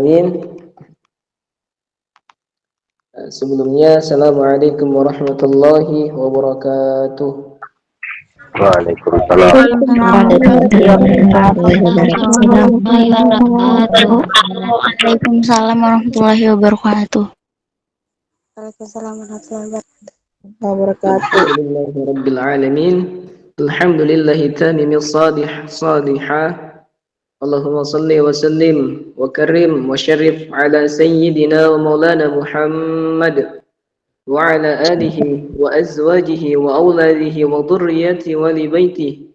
Bismillahirrahmanirrahim. Sebelumnya, Assalamualaikum warahmatullahi wabarakatuh. Waalaikumsalam. Waalaikumsalam warahmatullahi wabarakatuh. Waalaikumsalam warahmatullahi wabarakatuh. Alhamdulillahirabbil alamin. Alhamdulillahi tamimil salihah. Allahumma salli wa sallim wa karim wa syarif ala sayyidina wa maulana Muhammad wa ala alihi wa azwajihi wa awladihi wa dhurriyyatihi wa li baitihi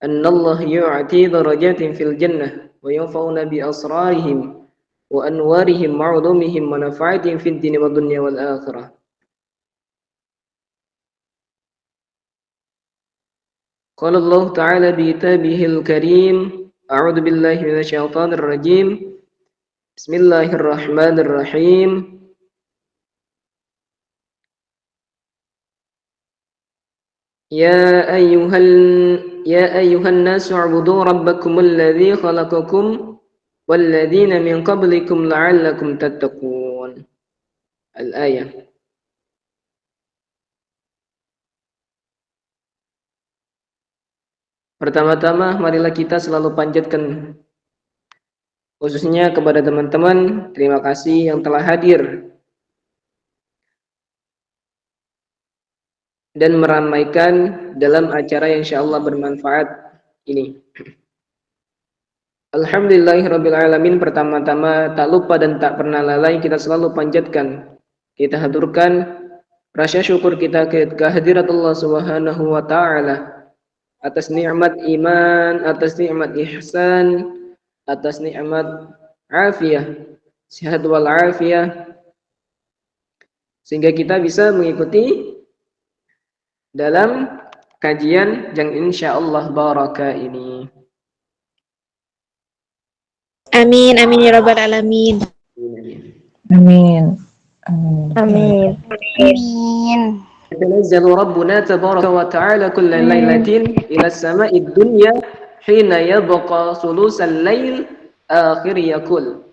anna Allah yu'ti darajatin fil jannah wa yanfa'una bi asrarihim wa anwarihim ma'ulumihim wa nafa'atihim fid dini wa dunya wal akhirah. Qala Allah ta'ala bi kitabihil karim. A'udzu billahi minasyaitonir rajim. Bismillahirrahmanirrahim. Ya ayyuhan nasu 'ubudu rabbakumul ladzi khalaqakum wal ladzina min qablikum la'allakum tattaqun. Al-ayah. Pertama-tama marilah kita selalu panjatkan khususnya kepada teman-teman terima kasih yang telah hadir dan meramaikan dalam acara yang insyaallah bermanfaat ini. Alhamdulillahirabbil alamin. Pertama-tama tak lupa dan tak pernah lalai kita selalu panjatkan, kita haturkan rasa syukur kita ke kehadirat Allah Subhanahu wa taala atas nikmat iman, atas nikmat ihsan, atas nikmat afiyah, sehat wal afiyah, sehingga kita bisa mengikuti dalam kajian yang insyaallah baraka ini. Amin, amin ya rabbal alamin. Amin. Amin. Amin. Tanazzalu Rabbuna tabaraka wa ta'ala kulla lailatin ila sama'id dunya hina yabqa sulusal lail akhir yaqul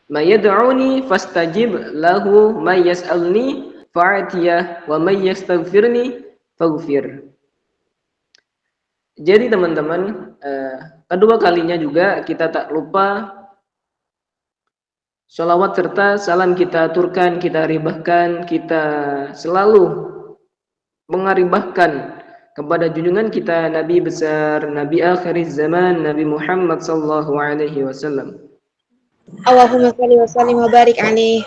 may yad'uni fastajib lahu may yas'alni fa'atiyah wa may yastaghfirni faghfir. Jadi teman-teman, kedua kalinya juga kita tak lupa sholawat serta salam kita aturkan, kita ribahkan, kita selalu mengaribahkan kepada junjungan kita Nabi besar, Nabi akhir zaman, Nabi Muhammad sallallahu alaihi wasallam. Allahumma shalli wa sallim wa barik alaihi.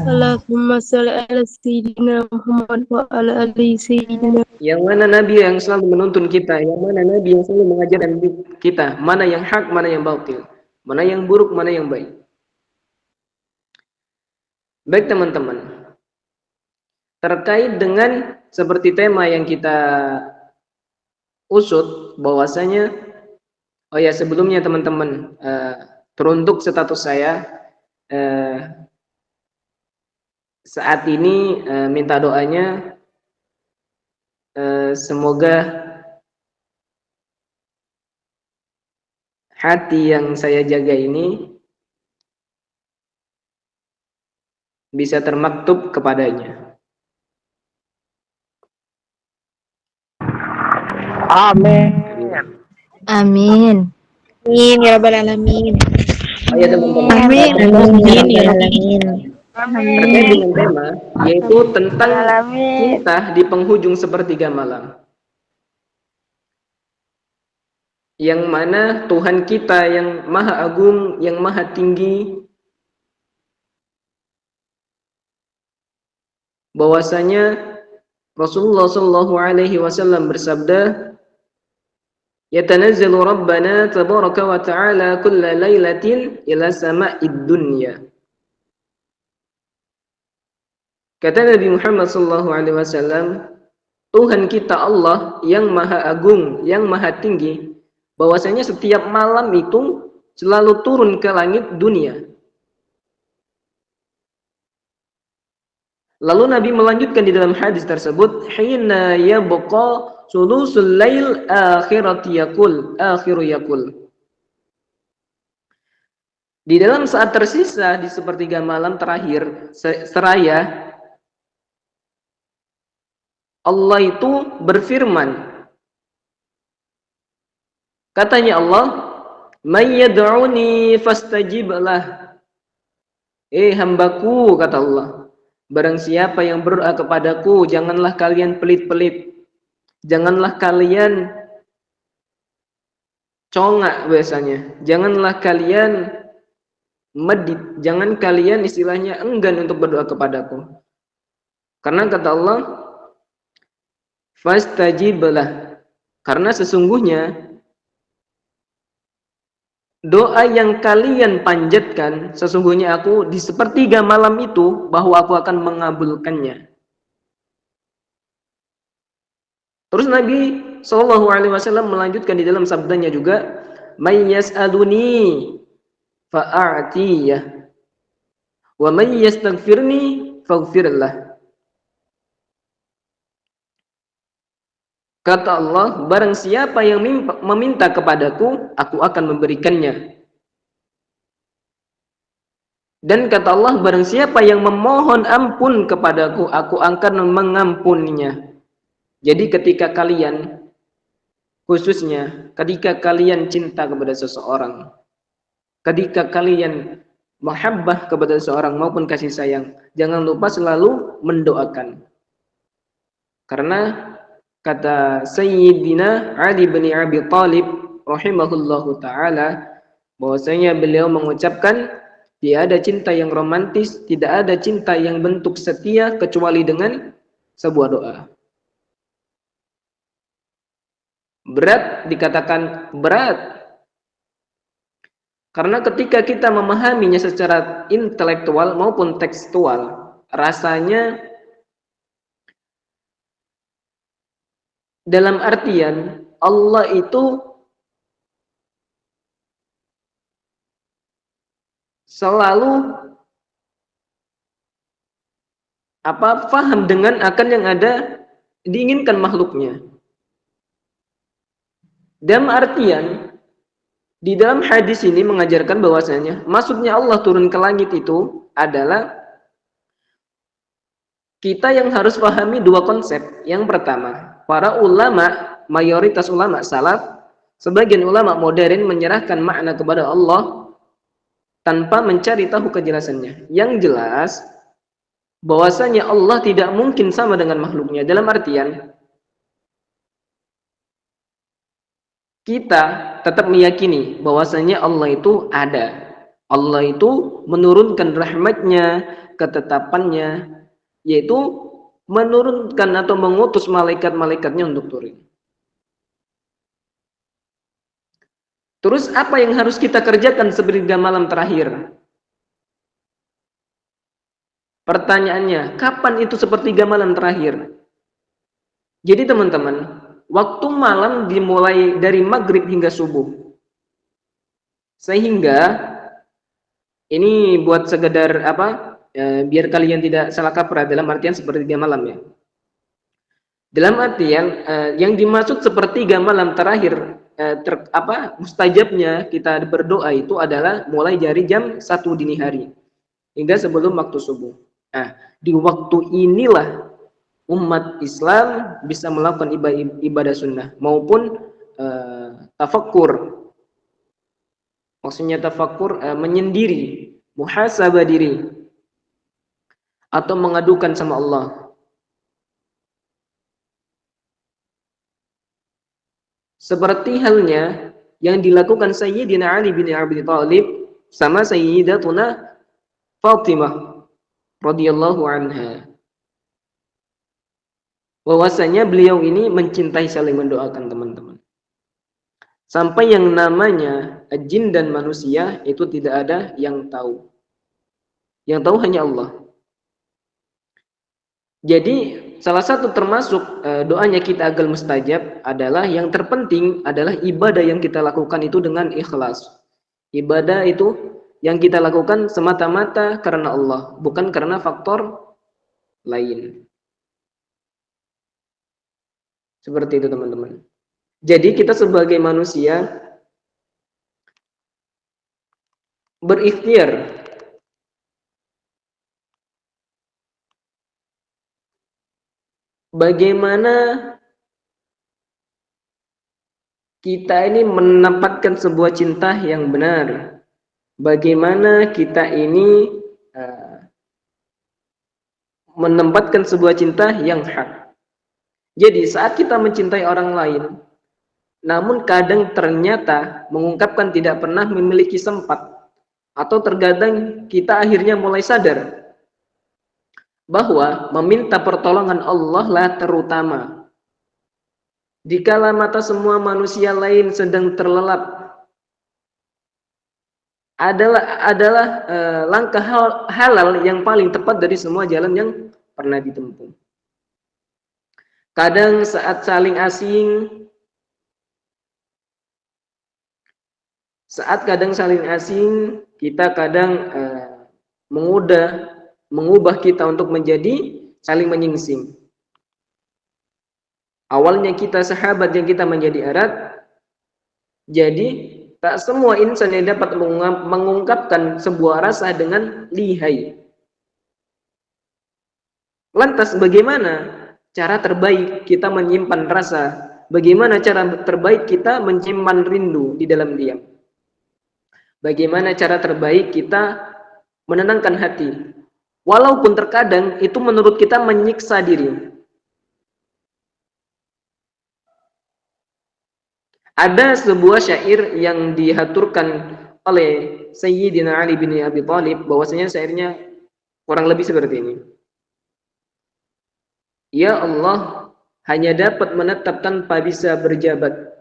Allahumma shalli ala sayyidina Muhammad wa ala ali sayyidina. Yang mana Nabi yang selalu menuntun kita, yang mana Nabi yang selalu mengajarkan kita, mana yang hak, mana yang batil, mana yang buruk, mana yang baik. Baik teman-teman, terkait dengan seperti tema yang kita usut bahwasanya, oh ya sebelumnya teman-teman, teruntuk status saya saat ini minta doanya semoga hati yang saya jaga ini bisa termaktub kepadanya. Amin. Amin. Amin ya rabbal alamin. Oh ya teman-teman, Amin. Amin ya rabbal alamin. terkait dengan tema yaitu tentang kita di penghujung sepertiga malam, yang mana Tuhan kita yang maha agung, yang maha tinggi, bahwasanya Rasulullah Shallallahu Alaihi Wasallam bersabda, "Yatanazzalu Rabbana tabaraka wa ta'ala kulla lailatin ila sama'id dunya." Kata Nabi Muhammad Shallallahu Alaihi Wasallam, Tuhan kita Allah yang maha agung, yang maha tinggi, bahwasanya setiap malam itu selalu turun ke langit dunia. Lalu Nabi melanjutkan di dalam hadis tersebut, hina yabqa sulusul lail akhiru yaqul. Di dalam saat tersisa di sepertiga malam terakhir seraya, Allah itu berfirman. Katanya Allah, "May yad'uni fastajib lah." Hambaku, kata Allah, barang siapa yang berdoa kepadaku, janganlah kalian pelit-pelit. Janganlah kalian congak biasanya. Janganlah kalian medit. Jangan kalian istilahnya enggan untuk berdoa kepadaku. Karena kata Allah, fastajiblah. Karena sesungguhnya doa yang kalian panjatkan, sesungguhnya aku di sepertiga malam itu, bahwa aku akan mengabulkannya. Terus Nabi SAW melanjutkan di dalam sabdanya juga, "May yas'aluni fa'atiyah, wa may yastaghfirni faghfirlah." Kata Allah, barang siapa yang meminta kepadaku, aku akan memberikannya. Dan kata Allah, barang siapa yang memohon ampun kepadaku, aku akan mengampuninya. Jadi ketika kalian, khususnya ketika kalian cinta kepada seseorang, ketika kalian mahabbah kepada seseorang maupun kasih sayang, jangan lupa selalu mendoakan. Karena kata Sayyidina Ali bin Abi Thalib rahimahullahu ta'ala, bahwasanya beliau mengucapkan, tidak ada cinta yang romantis, tidak ada cinta yang bentuk setia kecuali dengan sebuah doa. Berat, dikatakan berat, karena ketika kita memahaminya secara intelektual maupun tekstual, rasanya dalam artian Allah itu selalu faham dengan akan yang ada diinginkan makhluknya. Dalam artian di dalam hadis ini mengajarkan bahwasanya maksudnya Allah turun ke langit itu adalah kita yang harus pahami dua konsep. Yang pertama, para ulama, mayoritas ulama salaf, sebagian ulama modern menyerahkan makna kepada Allah tanpa mencari tahu kejelasannya. Yang jelas bahwasanya Allah tidak mungkin sama dengan makhluknya. Dalam artian kita tetap meyakini bahwasanya Allah itu ada. Allah itu menurunkan rahmatnya, ketetapannya, yaitu menurunkan atau mengutus malaikat-malaikatnya untuk turun. Terus apa yang harus kita kerjakan sepertiga malam terakhir? Pertanyaannya, kapan itu sepertiga malam terakhir? Jadi teman-teman, waktu malam dimulai dari maghrib hingga subuh. Sehingga ini buat sekedar biar kalian tidak salah kaprah dalam artian sepertiga malam ya. Dalam artian yang dimaksud sepertiga malam terakhir mustajabnya kita berdoa itu adalah mulai dari jam 1 dini hari hingga sebelum waktu subuh. Nah, di waktu inilah umat Islam bisa melakukan ibadah sunnah maupun tafakkur. Maksudnya tafakkur menyendiri, muhasabah diri atau mengadukan sama Allah. Seperti halnya yang dilakukan Sayyidina Ali bin Abi Thalib sama Sayyidatuna Fatimah radhiyallahu anha. Bahwasanya beliau ini mencintai saling mendoakan teman-teman. Sampai yang namanya jin dan manusia itu tidak ada yang tahu. Yang tahu hanya Allah. Jadi salah satu termasuk doanya kita agar mustajab adalah yang terpenting adalah ibadah yang kita lakukan itu dengan ikhlas. Ibadah itu yang kita lakukan semata-mata karena Allah, bukan karena faktor lain. Seperti itu teman-teman. Jadi kita sebagai manusia berikhtiar. Bagaimana kita ini menempatkan sebuah cinta yang benar. Bagaimana kita ini menempatkan sebuah cinta yang hak. Jadi saat kita mencintai orang lain, namun kadang ternyata mengungkapkan tidak pernah memiliki sempat, atau terkadang kita akhirnya mulai sadar bahwa meminta pertolongan Allah lah terutama. Dikala mata semua manusia lain sedang terlelap, adalah langkah halal yang paling tepat dari semua jalan yang pernah ditempuh. Kadang saat saling asing, kita kadang mengubah kita untuk menjadi saling menyingsing. Awalnya kita sahabat yang kita menjadi erat, jadi tak semua insan yang dapat mengungkapkan sebuah rasa dengan lihai. Lantas bagaimana cara terbaik kita menyimpan rasa? Bagaimana cara terbaik kita menyimpan rindu di dalam diam? Bagaimana cara terbaik kita menenangkan hati? Walaupun terkadang itu menurut kita menyiksa diri. Ada sebuah syair yang dihaturkan oleh Sayyidina Ali bin Abi Thalib, bahwasanya syairnya kurang lebih seperti ini. Ya Allah, hanya dapat menetap tanpa bisa berjabat.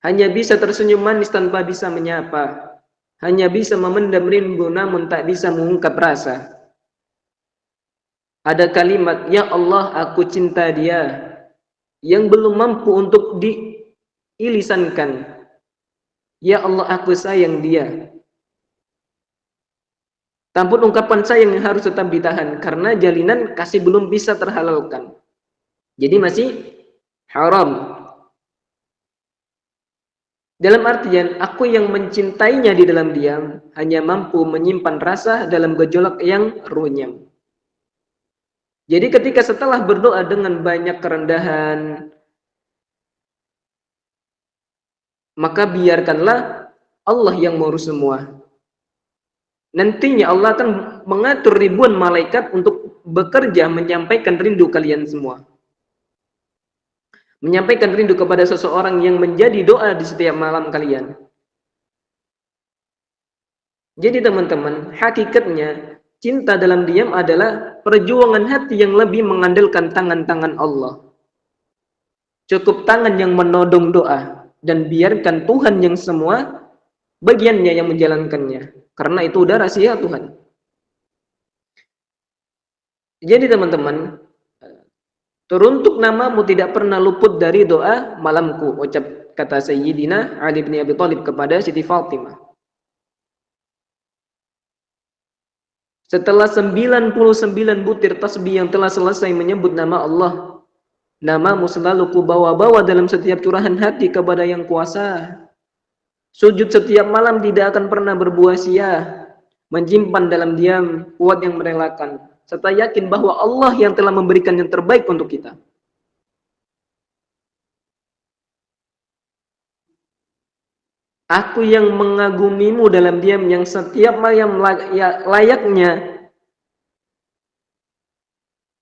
Hanya bisa tersenyum manis tanpa bisa menyapa. Hanya bisa memendam rindu namun tak bisa mengungkap rasa. Ada kalimat, ya Allah aku cinta dia, yang belum mampu untuk diilisankan. Ya Allah aku sayang dia. Tampun ungkapan sayang yang harus tetap ditahan karena jalinan kasih belum bisa terhalalkan. Jadi masih haram. Dalam artian aku yang mencintainya di dalam diam hanya mampu menyimpan rasa dalam gejolak yang runyam. Jadi ketika setelah berdoa dengan banyak kerendahan, maka biarkanlah Allah yang mengurus semua. Nantinya Allah akan mengatur ribuan malaikat untuk bekerja menyampaikan rindu kalian semua. Menyampaikan rindu kepada seseorang yang menjadi doa di setiap malam kalian. Jadi teman-teman, hakikatnya cinta dalam diam adalah perjuangan hati yang lebih mengandalkan tangan-tangan Allah. Cukup tangan yang menodong doa dan biarkan Tuhan yang semua bagiannya yang menjalankannya. Karena itu udah rahasia Tuhan. Jadi teman-teman, teruntuk namamu tidak pernah luput dari doa malamku, ucap kata Sayyidina Ali bin Abi Thalib kepada Siti Fatimah. Setelah 99 butir tasbih yang telah selesai menyebut nama Allah, namamu selalu ku bawa-bawa dalam setiap curahan hati kepada yang kuasa. Sujud setiap malam tidak akan pernah berbuah sia. Menyimpan dalam diam kuat yang merelakan, serta yakin bahwa Allah yang telah memberikan yang terbaik untuk kita. Aku yang mengagumimu dalam diam yang setiap malam layaknya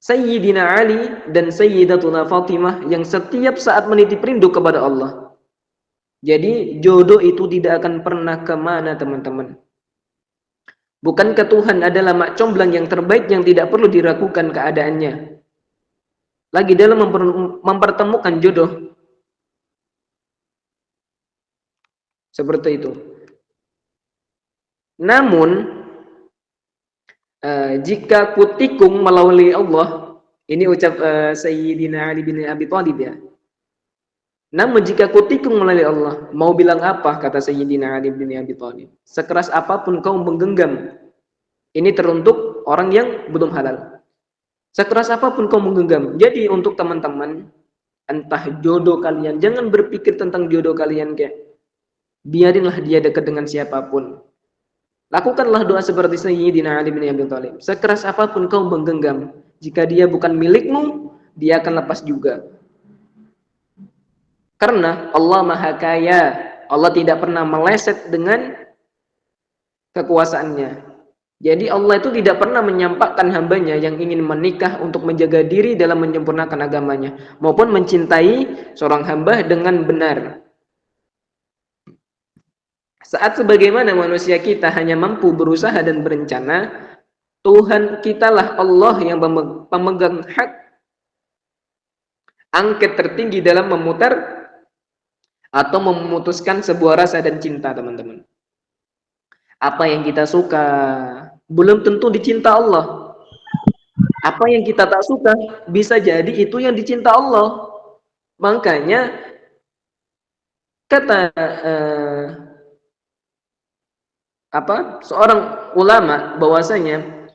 Sayyidina Ali dan Sayyidatuna Fatimah yang setiap saat menitip rindu kepada Allah. Jadi jodoh itu tidak akan pernah kemana teman-teman. Bukankah Tuhan adalah mak comblang yang terbaik yang tidak perlu diragukan keadaannya. Lagi dalam mempertemukan jodoh. Seperti itu. Namun jika kutikung melalui Allah, ini ucap Sayyidina Ali bin Abi Thalib ya. Namun jika kutikung melalui Allah, mau bilang apa, kata Sayyidina Ali bin Abi Thalib, sekeras apapun kau menggenggam. Ini teruntuk orang yang belum halal. Sekeras apapun kau menggenggam. Jadi untuk teman-teman, entah jodoh kalian, jangan berpikir tentang jodoh kalian kayak biarinlah dia dekat dengan siapapun. Lakukanlah doa seperti Sayyidina Ali bin Abi Thalib. Sekeras apapun kau menggenggam, jika dia bukan milikmu, dia akan lepas juga. Karena Allah Maha Kaya, Allah tidak pernah meleset dengan kekuasaannya. Jadi Allah itu tidak pernah menyampaikan hambanya yang ingin menikah untuk menjaga diri dalam menyempurnakan agamanya, maupun mencintai seorang hamba dengan benar. Saat sebagaimana manusia kita hanya mampu berusaha dan berencana, Tuhan kitalah Allah yang pemegang hak angket tertinggi dalam memutar atau memutuskan sebuah rasa dan cinta, teman-teman. Apa yang kita suka belum tentu dicinta Allah. Apa yang kita tak suka bisa jadi itu yang dicinta Allah. Makanya kata seorang ulama bahwasanya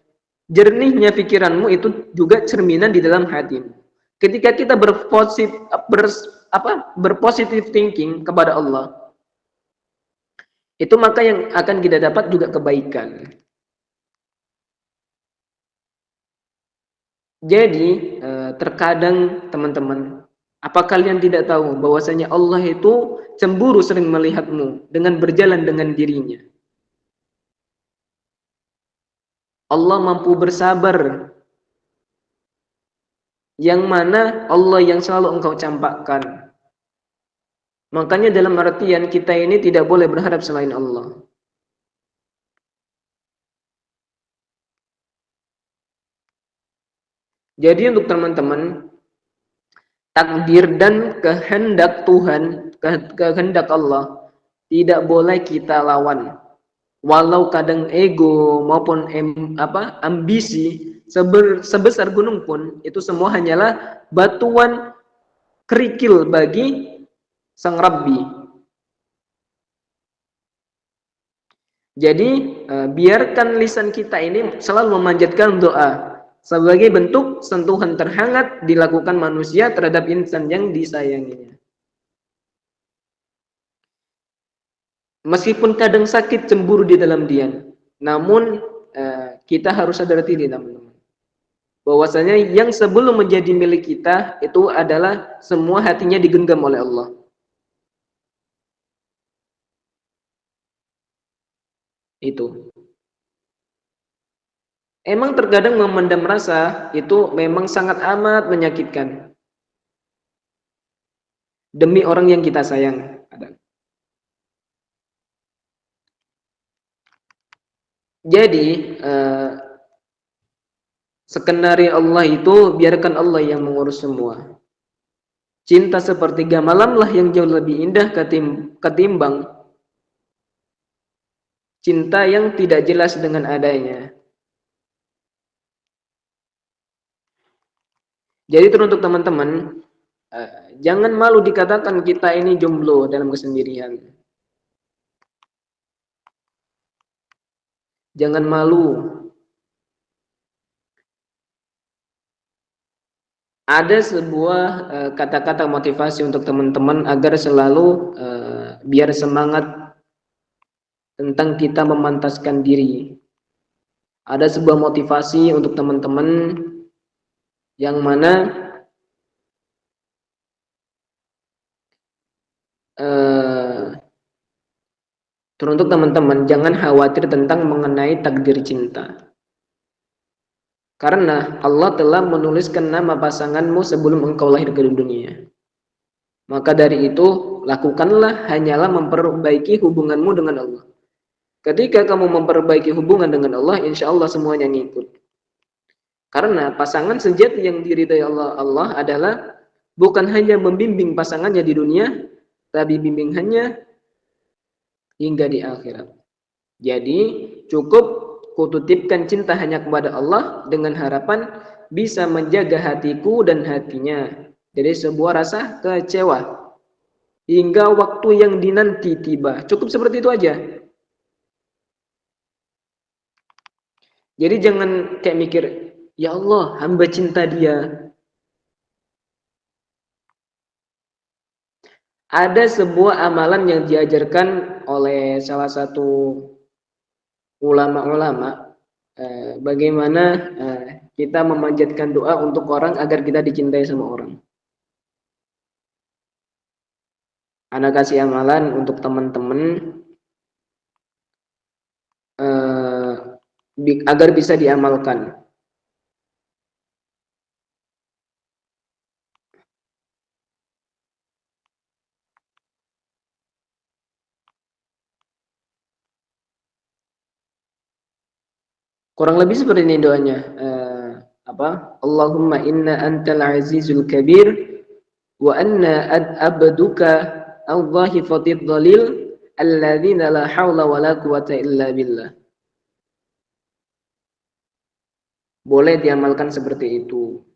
jernihnya pikiranmu itu juga cerminan di dalam hatimu. Ketika kita berpositif thinking kepada Allah, itu maka yang akan kita dapat juga kebaikan. Jadi terkadang teman-teman, apa kalian tidak tahu bahwasanya Allah itu cemburu sering melihatmu dengan berjalan dengan dirinya. Allah mampu bersabar, yang mana Allah yang selalu engkau campakkan. Makanya dalam artian kita ini tidak boleh berharap selain Allah. Jadi untuk teman-teman, takdir dan kehendak Tuhan, kehendak Allah tidak boleh kita lawan. Walau kadang ego maupun ambisi sebesar gunung pun, itu semua hanyalah batuan kerikil bagi Sang Rabbi. Jadi biarkan lisan kita ini selalu memanjatkan doa sebagai bentuk sentuhan terhangat dilakukan manusia terhadap insan yang disayanginya. Meskipun kadang sakit cemburu di dalam diam, namun kita harus sadar diri, teman-teman, bahwasanya yang sebelum menjadi milik kita itu adalah semua hatinya digenggam oleh Allah. Itu. Emang terkadang memendam rasa itu memang sangat amat menyakitkan. Demi orang yang kita sayang. Jadi skenario Allah itu biarkan Allah yang mengurus semua. Cinta sepertiga malamlah yang jauh lebih indah ketimbang cinta yang tidak jelas dengan adanya. Jadi teruntuk teman-teman, jangan malu dikatakan kita ini jomblo dalam kesendirian. Jangan malu. Ada sebuah kata-kata motivasi untuk teman-teman agar selalu biar semangat tentang kita memantaskan diri. Ada sebuah motivasi untuk teman-teman yang mana teruntuk teman-teman jangan khawatir tentang mengenai takdir cinta. Karena Allah telah menuliskan nama pasanganmu sebelum engkau lahir ke dunia. Maka dari itu, lakukanlah hanyalah memperbaiki hubunganmu dengan Allah. Ketika kamu memperbaiki hubungan dengan Allah, insya Allah semuanya ngikut. Karena pasangan sejati yang diridai Allah adalah bukan hanya membimbing pasangannya di dunia, tapi bimbingannya hingga di akhirat. Jadi cukup kutitipkan cinta hanya kepada Allah dengan harapan bisa menjaga hatiku dan hatinya dari sebuah rasa kecewa hingga waktu yang dinanti tiba. Cukup seperti itu aja. Jadi jangan kayak mikir, ya Allah, hamba cinta dia. ada sebuah amalan yang diajarkan oleh salah satu ulama-ulama, bagaimana kita memanjatkan doa untuk orang agar kita dicintai sama orang. Ana kasih amalan untuk teman-teman agar bisa diamalkan. Kurang lebih seperti ini doanya. Allahumma inna antal azizul kabir wa anna abduka al-dhahifatid dhalil alladzina la hawla wa la quwata illa billah. Boleh diamalkan seperti itu.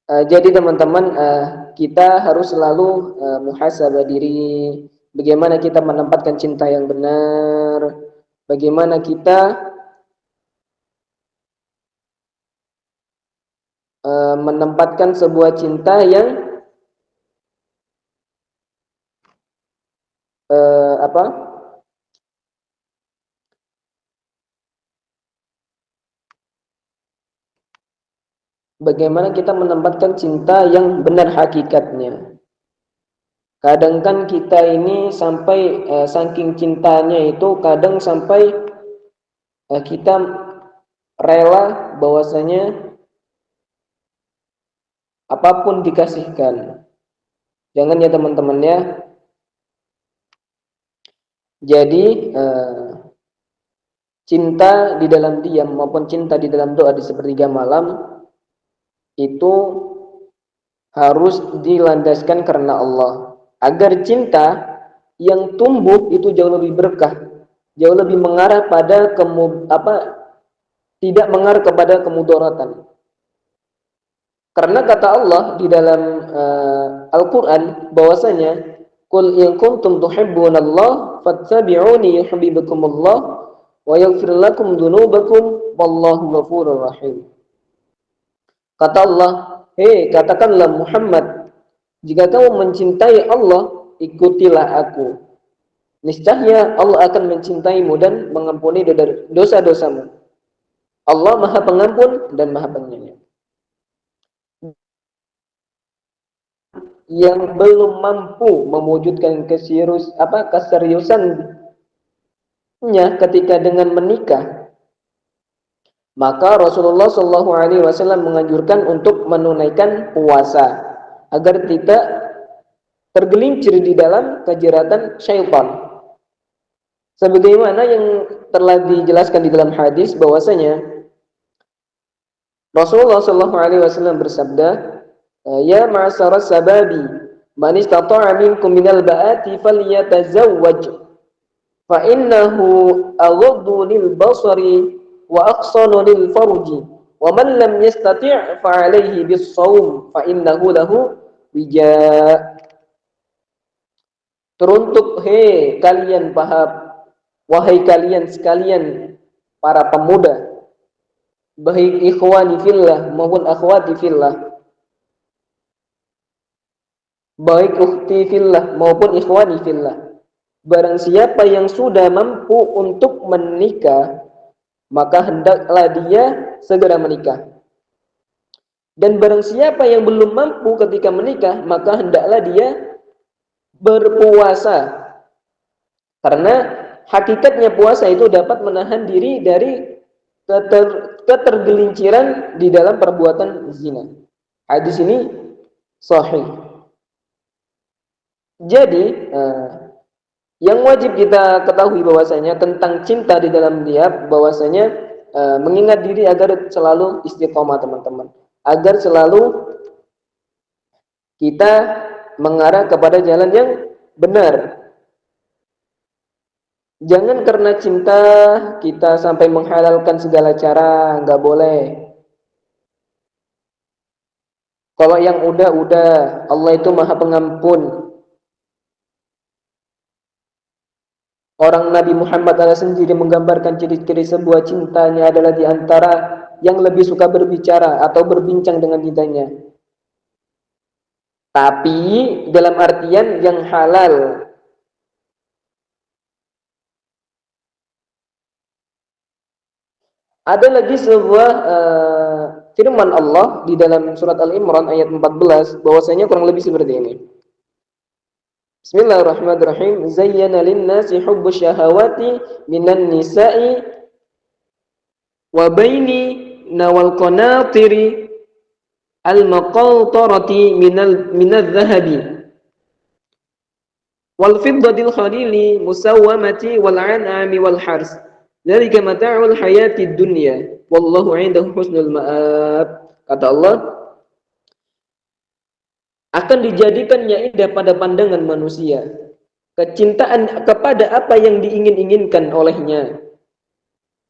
Jadi teman-teman, kita harus selalu muhasabah diri. Bagaimana kita menempatkan cinta yang benar, bagaimana kita menempatkan sebuah cinta yang bagaimana kita menempatkan cinta yang benar hakikatnya. Kadang kan kita ini sampai saking cintanya itu kadang sampai kita rela bahwasanya apapun dikasihkan. Jangan ya teman-teman ya. Jadi cinta di dalam diam maupun cinta di dalam doa di sepertiga malam itu harus dilandaskan karena Allah. Agar cinta yang tumbuh itu jauh lebih berkah, jauh lebih mengarah pada tidak mengarah kepada kemudaratan. Karena kata Allah di dalam Al-Qur'an bahwasanya qul in kuntum tuhibbunallah fattabi'uni yuhibbukumullah wa yaghfir lakum dzunubakum wallahu ghafurur rahim. Kata Allah, katakanlah Muhammad, jika kamu mencintai Allah, ikutilah aku. Niscaya Allah akan mencintaimu dan mengampuni dosa-dosamu. Allah Maha Pengampun dan Maha Penyayang. Yang belum mampu mewujudkan keseriusannya ketika dengan menikah, maka Rasulullah SAW menganjurkan untuk menunaikan puasa agar tidak tergelincir di dalam kejeratan syaitan. Sebagaimana yang telah dijelaskan di dalam hadis bahwasanya Rasulullah SAW bersabda, "Ya ma'asyaras sababi, man istata'a minkum minal ba'ati falyatazawwaj, fa innahu aghaddu lil basari wa aqsanu lil farji, wa man lam yastati' fa 'alaihi bis-shaum fa innahu lahu wija." Teruntuk kalian wahai kalian sekalian para pemuda, baik ikhwani fillah maupun akhwati fillah, baik ukhti fillah maupun ikhwani fillah, barang siapa yang sudah mampu untuk menikah, maka hendaklah dia segera menikah. Dan barang siapa yang belum mampu ketika menikah, maka hendaklah dia berpuasa. Karena hakikatnya puasa itu dapat menahan diri dari ketergelinciran di dalam perbuatan zina. Hadis ini sahih. Jadi yang wajib kita ketahui bahwasanya tentang cinta di dalam diam, bahwasanya mengingat diri agar selalu istiqomah teman-teman, agar selalu kita mengarah kepada jalan yang benar. Jangan karena cinta kita sampai menghalalkan segala cara, nggak boleh. Kalau yang udah, Allah itu Maha Pengampun. Orang Nabi Muhammad sendiri menggambarkan ciri-ciri sebuah cintanya adalah di antara yang lebih suka berbicara atau berbincang dengan cintanya. Tapi dalam artian yang halal. Ada lagi sebuah firman Allah di dalam surat Al-Imran ayat 14 bahwasanya kurang lebih seperti ini. Bismillahirrahmanirrahim. Zayyana lin-nasi hubbus syahawati minan nisa'i wa baini nawal qanatiri al-maqaltarati minal dhahabi wal fiddatil khalili musawwamati wal an'ami wal hars. Dzalika mata'ul hayatid dunya wallahu 'indahu husnul ma'ab. Kata Allah, akan dijadikannya indah pada pandangan manusia kecintaan kepada apa yang diingin-inginkan olehnya,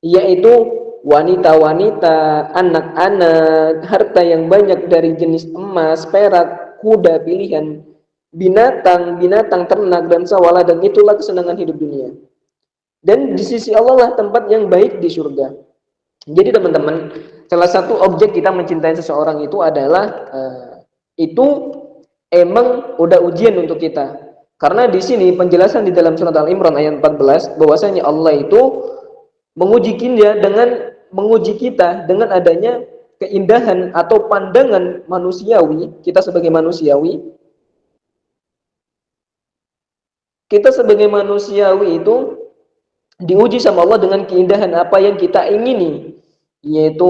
yaitu wanita-wanita, anak-anak, harta yang banyak dari jenis emas, perak, kuda pilihan, binatang ternak dan sawala, dan itulah kesenangan hidup dunia. Dan di sisi Allah lah tempat yang baik di surga. Jadi teman-teman, salah satu objek kita mencintai seseorang itu adalah itu emang udah ujian untuk kita. Karena di sini penjelasan di dalam surat Al-Imran ayat 14 bahwasanya Allah itu menguji kita dengan adanya keindahan atau pandangan manusiawi. Kita sebagai manusiawi itu diuji sama Allah dengan keindahan apa yang kita ingini, yaitu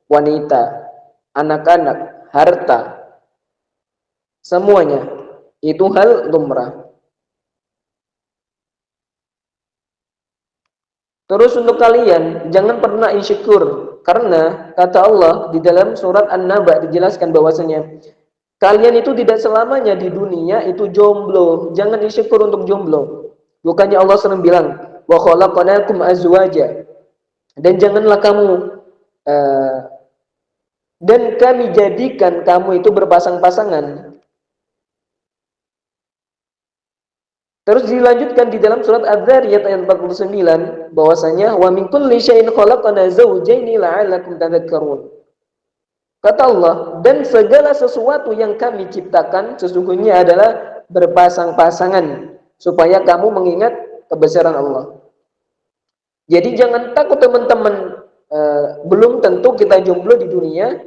wanita, anak-anak, harta, semuanya itu hal lumrah. Terus untuk kalian jangan pernah insecure, karena kata Allah di dalam surat An-Naba dijelaskan bahwasanya kalian itu tidak selamanya di dunia itu jomblo. Jangan insecure untuk jomblo. Bukannya Allah sering bilang wa khalaqnakum azwaja, dan janganlah kamu dan kami jadikan kamu itu berpasang-pasangan. Terus dilanjutkan di dalam surat Az-Zariyat ayat 49 bahwasanya wa min kulli syai'in khalaqna zawjaini la'allakum tadhakkarun. Kata Allah, dan segala sesuatu yang kami ciptakan sesungguhnya adalah berpasang-pasangan supaya kamu mengingat kebesaran Allah. Jadi jangan takut teman-teman, belum tentu kita jomblo di dunia,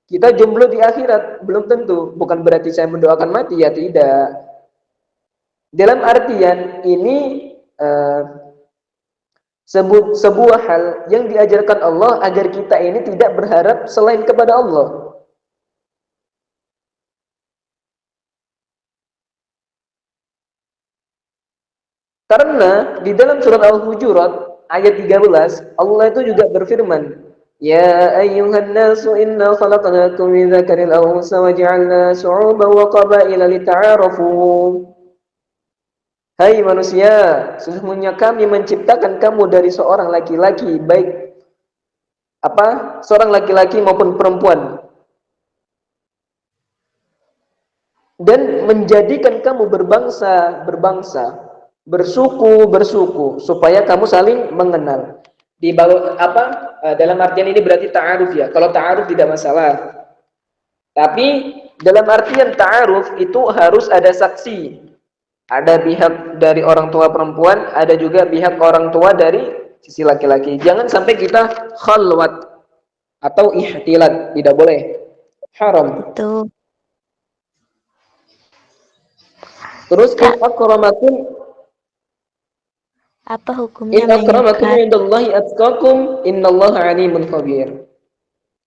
kita jomblo di akhirat, belum tentu. Bukan berarti saya mendoakan mati, ya tidak. Dalam artian ini sebuah hal yang diajarkan Allah agar kita ini tidak berharap selain kepada Allah. Karena di dalam surat Al-Hujurat ayat 13 Allah itu juga berfirman, ya ayyuhan nasu inna khalaqnakum min dzakarin aw unsa wa ja'alna syu'uban wa qabaila lita'arafu. Hai manusia, sesungguhnya kami menciptakan kamu dari seorang laki-laki, baik seorang laki-laki maupun perempuan, dan menjadikan kamu berbangsa, bersuku, supaya kamu saling mengenal. Dalam artian ini berarti ta'aruf ya. Kalau ta'aruf tidak masalah. Tapi dalam artian ta'aruf itu harus ada saksi. Ada pihak dari orang tua perempuan, ada juga pihak orang tua dari sisi laki-laki. Jangan sampai kita khalwat atau ihtilat, tidak boleh. Haram. Betul. Terus Apa hukumnya in akramakum mengikat? indallahi atqakum innallaha alimun khabir.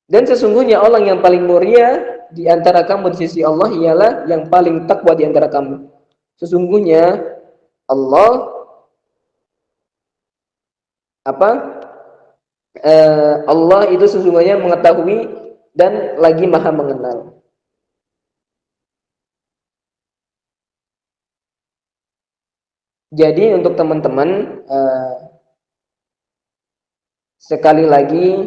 Dan sesungguhnya orang yang paling mulia di antara kamu di sisi Allah ialah yang paling takwa di antara kamu. Sesungguhnya Allah Allah itu sesungguhnya mengetahui dan lagi maha mengenal. Jadi untuk teman-teman sekali lagi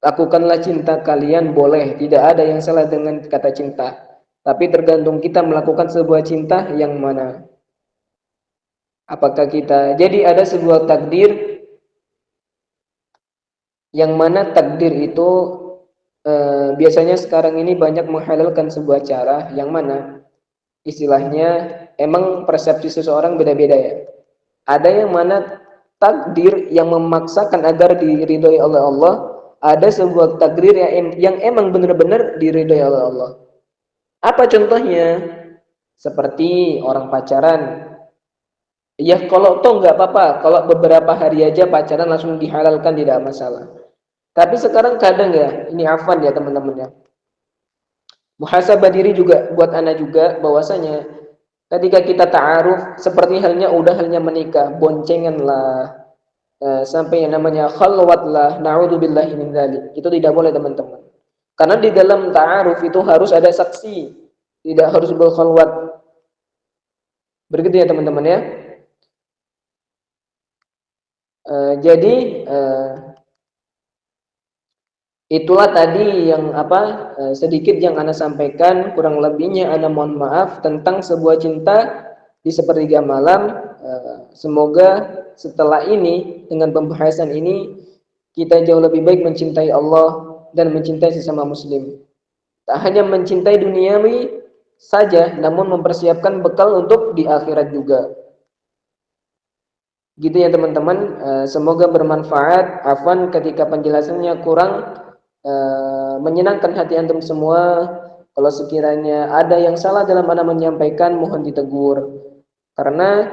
lakukanlah cinta kalian boleh, tidak ada yang salah dengan kata cinta. Tapi tergantung kita melakukan sebuah cinta yang mana. Apakah kita, jadi ada sebuah takdir yang mana takdir itu biasanya sekarang ini banyak menghalalkan sebuah cara yang mana istilahnya emang persepsi seseorang beda-beda ya. Ada yang mana takdir yang memaksakan agar diridhoi oleh Allah, ada sebuah takdir yang emang benar-benar diridhoi oleh Allah. Apa contohnya? Seperti orang pacaran. Ya kalau toh nggak apa-apa, kalau beberapa hari aja pacaran langsung dihalalkan tidak masalah. Tapi sekarang kadang ya, ini afwan ya teman-teman ya. Muhasabah diri juga buat anak juga bahwasanya ketika kita ta'aruf seperti halnya menikah, boncengan lah, sampai yang namanya khalwat lah, na'udzubillahi min dzalik. Itu tidak boleh teman-teman. Karena di dalam ta'aruf itu harus ada saksi, tidak harus berkhalwat. Begitu ya teman-teman ya. Jadi itulah tadi yang sedikit yang Ana sampaikan, kurang lebihnya Ana mohon maaf tentang sebuah cinta di sepertiga malam. Semoga setelah ini dengan pembahasan ini kita jauh lebih baik mencintai Allah dan mencintai sesama muslim. Tak hanya mencintai duniawi saja, namun mempersiapkan bekal untuk di akhirat juga. Gitu ya teman-teman, semoga bermanfaat. Afwan ketika penjelasannya kurang menyenangkan hati antum semua. Kalau sekiranya ada yang salah dalam Ana menyampaikan, mohon ditegur. Karena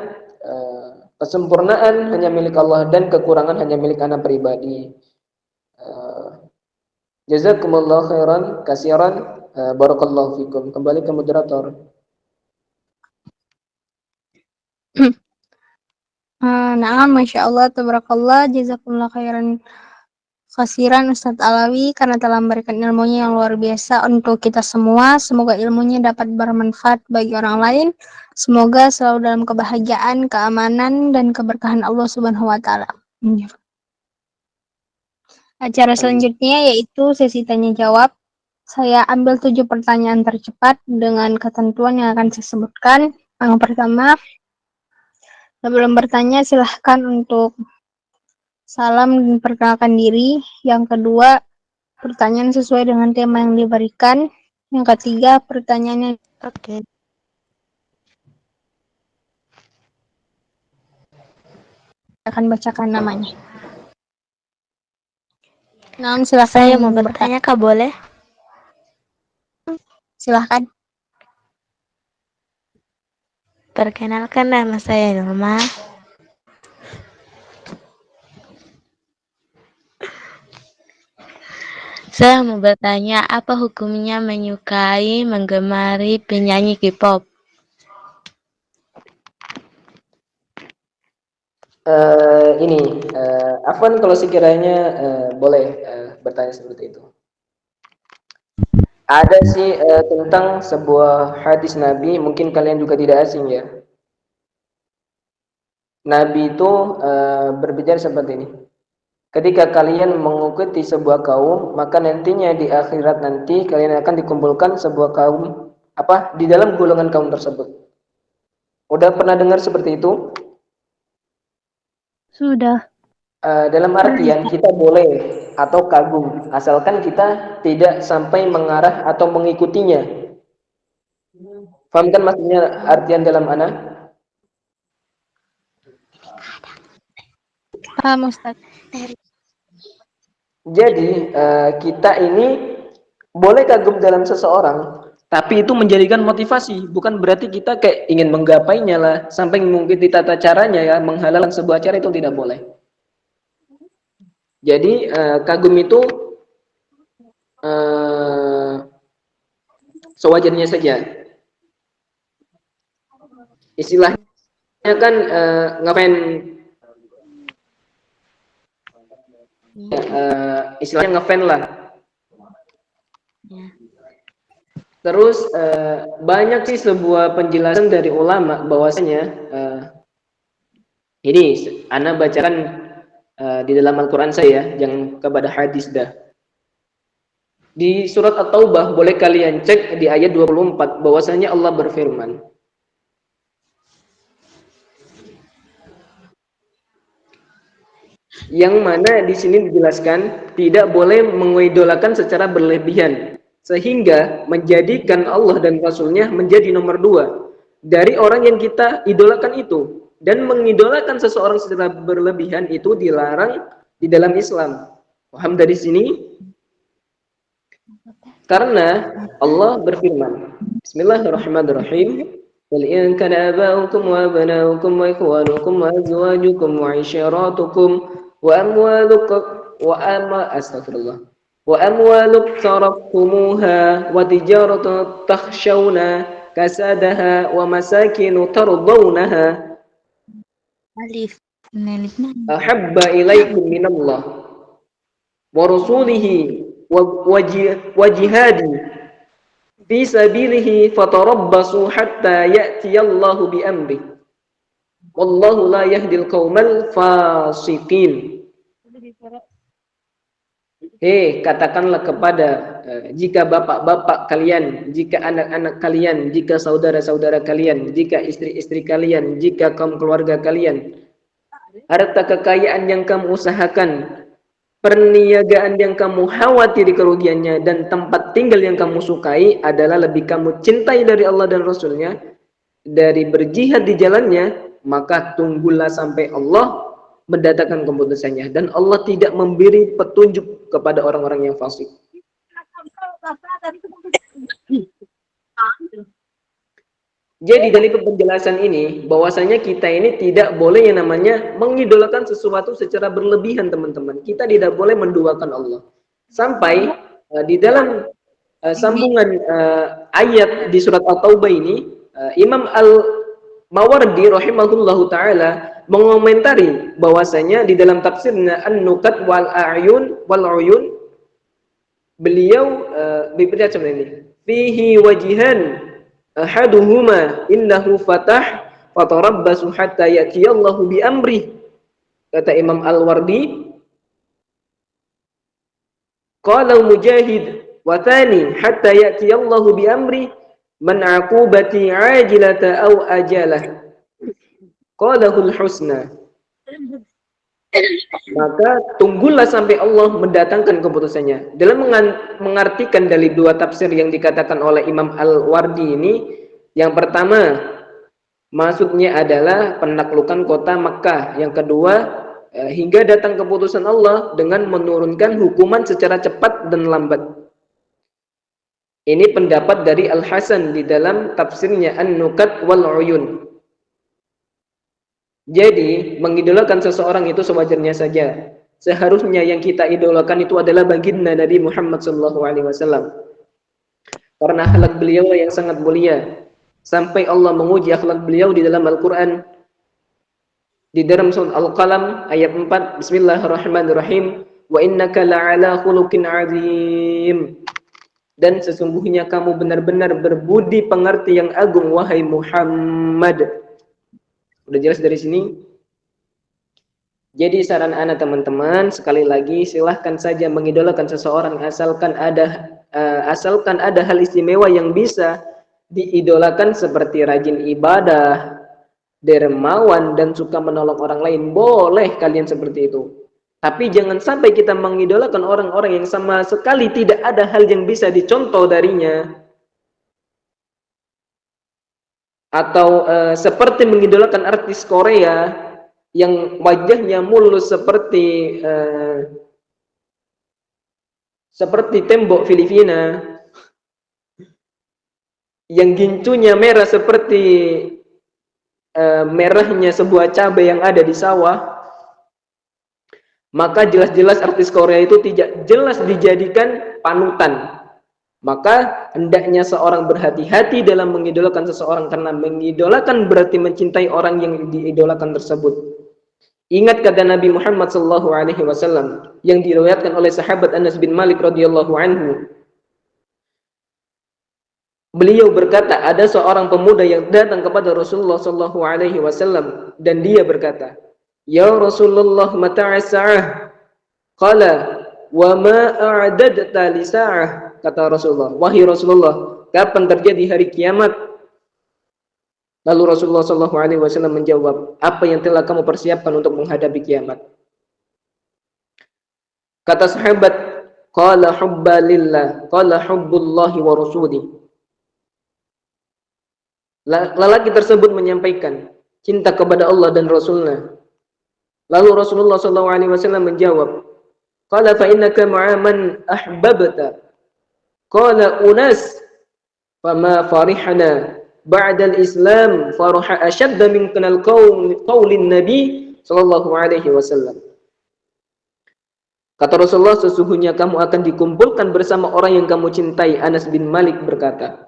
kesempurnaan hanya milik Allah dan kekurangan hanya milik Ana pribadi. Jazakumullah khairan kasiran. Barakallahu fikum. Kembali ke moderator. Nah, Masya Allah, tabarakallah, jazakumullah khairan khasiran Ustadz Alawi karena telah memberikan ilmunya yang luar biasa untuk kita semua. Semoga ilmunya dapat bermanfaat bagi orang lain. Semoga selalu dalam kebahagiaan, keamanan, dan keberkahan Allah Subhanahu wa Ta'ala. Acara selanjutnya yaitu sesi tanya jawab. Saya ambil 7 pertanyaan tercepat dengan ketentuan yang akan saya sebutkan. Yang pertama, sebelum bertanya silahkan untuk salam dan perkenalkan diri. Yang kedua, pertanyaan sesuai dengan tema yang diberikan. Yang ketiga, pertanyaannya akan bacakan namanya. Nah, silahkan. Saya mau bertanya, Kak, boleh? Silahkan. Perkenalkan, nama saya Norma. Saya mau bertanya, apa hukumnya menyukai, menggemari penyanyi K-pop? Afwan kalau sekiranya boleh bertanya seperti itu. Ada sih tentang sebuah hadis Nabi, mungkin kalian juga tidak asing ya. Nabi itu berbicara seperti ini. Ketika kalian mengikuti sebuah kaum, maka nantinya di akhirat nanti kalian akan dikumpulkan sebuah kaum di dalam golongan kaum tersebut. Udah pernah dengar seperti itu? Sudah. Dalam artian kita boleh atau kagum, asalkan kita tidak sampai mengarah atau mengikutinya. Paham kan maksudnya artian dalam ana? Paham, Ustaz. Jadi kita ini boleh kagum dalam seseorang, tapi itu menjadikan motivasi, bukan berarti kita kayak ingin menggapainya lah, sampai mengikuti tata caranya ya, menghalalkan sebuah cara itu tidak boleh. Jadi kagum itu sewajarnya saja. Istilahnya kan ngefans, istilahnya ngefans lah. Terus banyak sih sebuah penjelasan dari ulama bahwasanya ini ana bacakan di dalam Al-Quran saya, yang kepada hadis dah. Di surat At-Taubah boleh kalian cek di ayat 24 bahwasanya Allah berfirman, Yang mana di sini dijelaskan tidak boleh mengidolakan secara berlebihan sehingga menjadikan Allah dan Rasulnya menjadi nomor dua dari orang yang kita idolakan itu. Dan mengidolakan seseorang secara berlebihan itu dilarang di dalam Islam. Paham dari sini? Karena Allah berfirman, Bismillahirrahmanirrahim. Qul in kana aba'ukum wa abna'ukum wa ikhwanukum wa azwajukum wa 'ishiratukum wa amwaluk taraftumuha wa tijaratun takhshawna kasadaha wa masakinu tardawnaha Alif. Alif mana? ahabba ilaikum minallah wa rasulihi wa jihadi fi sabilihi fatarabbasu hatta ya'tiyallahu bi amri wallahu la yahdil qaumal fasiqin. Katakanlah kepada jika bapak-bapak kalian, jika anak-anak kalian, jika saudara-saudara kalian, jika istri-istri kalian, jika kaum keluarga kalian, harta kekayaan yang kamu usahakan, perniagaan yang kamu khawatiri kerugiannya, dan tempat tinggal yang kamu sukai adalah lebih kamu cintai dari Allah dan Rasulnya, dari berjihad di jalannya, maka tunggulah sampai Allah mendatangkan keputusannya. Dan Allah tidak memberi petunjuk kepada orang-orang yang fasik. Jadi dari penjelasan ini, bahwasanya kita ini tidak boleh yang namanya mengidolakan sesuatu secara berlebihan, teman-teman. Kita tidak boleh menduakan Allah. Sampai di dalam sambungan ayat di surat At-Taubah ini, Imam Al-Mawardi rahimahullahu ta'ala mengomentari bahwasanya di dalam tafsirnya An-Nukat wal Uyun, beliau berkata seperti ini, fihi wajihan ahaduhuma innahu fatah fatarabbasu hatta ya'tiyallahu bi amri. Kata Imam Al-Wardi, qala Mujahid wa thani hatta ya'tiyallahu bi amri man aqubati ajilata aw ajalah qalahul husna. Maka tunggulah sampai Allah mendatangkan keputusannya. Dalam mengartikan dari dua tafsir yang dikatakan oleh Imam Al-Wardi ini, yang pertama maksudnya adalah penaklukan kota Makkah. Yang kedua, hingga datang keputusan Allah dengan menurunkan hukuman secara cepat dan lambat. Ini pendapat dari Al-Hasan di dalam tafsirnya An-Nukat wal Uyun. Jadi mengidolakan seseorang itu sewajarnya saja. Seharusnya yang kita idolakan itu adalah baginda Nabi Muhammad SAW. Karena akhlak beliau yang sangat mulia. Sampai Allah menguji akhlak beliau di dalam Al-Quran. Di dalam surat Al-Qalam ayat 4, Bismillahirrahmanirrahim. Wa innaka la'ala khuluqin azim. Dan sesungguhnya kamu benar-benar berbudi pengerti yang agung, wahai Muhammad. Udah jelas dari sini? Jadi saran ana teman-teman, sekali lagi silahkan saja mengidolakan seseorang asalkan ada hal istimewa yang bisa diidolakan seperti rajin ibadah, dermawan, dan suka menolong orang lain. Boleh kalian seperti itu. Tapi jangan sampai kita mengidolakan orang-orang yang sama sekali tidak ada hal yang bisa dicontoh darinya. Atau seperti mengidolakan artis Korea yang wajahnya mulus seperti tembok Filipina, yang gincunya merah seperti merahnya sebuah cabai yang ada di sawah, maka jelas-jelas artis Korea itu tidak jelas dijadikan panutan. Maka hendaknya seorang berhati-hati dalam mengidolakan seseorang, karena mengidolakan berarti mencintai orang yang diidolakan tersebut. Ingat kata Nabi Muhammad SAW yang diriwayatkan oleh sahabat Anas bin Malik radhiyallahu anhu. Beliau berkata, ada seorang pemuda yang datang kepada Rasulullah SAW dan dia berkata, "Ya Rasulullah, mata as-sa'ah?" Qala, "Wa ma a'dadta li sa'ah?" Kata Rasulullah, "Wahai Rasulullah, kapan terjadi hari kiamat?" Lalu Rasulullah SAW menjawab, "Apa yang telah kamu persiapkan untuk menghadapi kiamat?" Kata sahabat, qala hubba lillah, qala hubbullahi wa rasulih. Lelaki tersebut menyampaikan cinta kepada Allah dan Rasulnya. Lalu Rasulullah SAW menjawab, qala fa innaka ma'a man ahbabta. Qala unas fama farihna ba'da al-islam faraha ashadda min kanal qaulin nabi sallallahu alaihi wasallam. Kata Rasulullah, sesungguhnya kamu akan dikumpulkan bersama orang yang kamu cintai. Anas bin Malik berkata,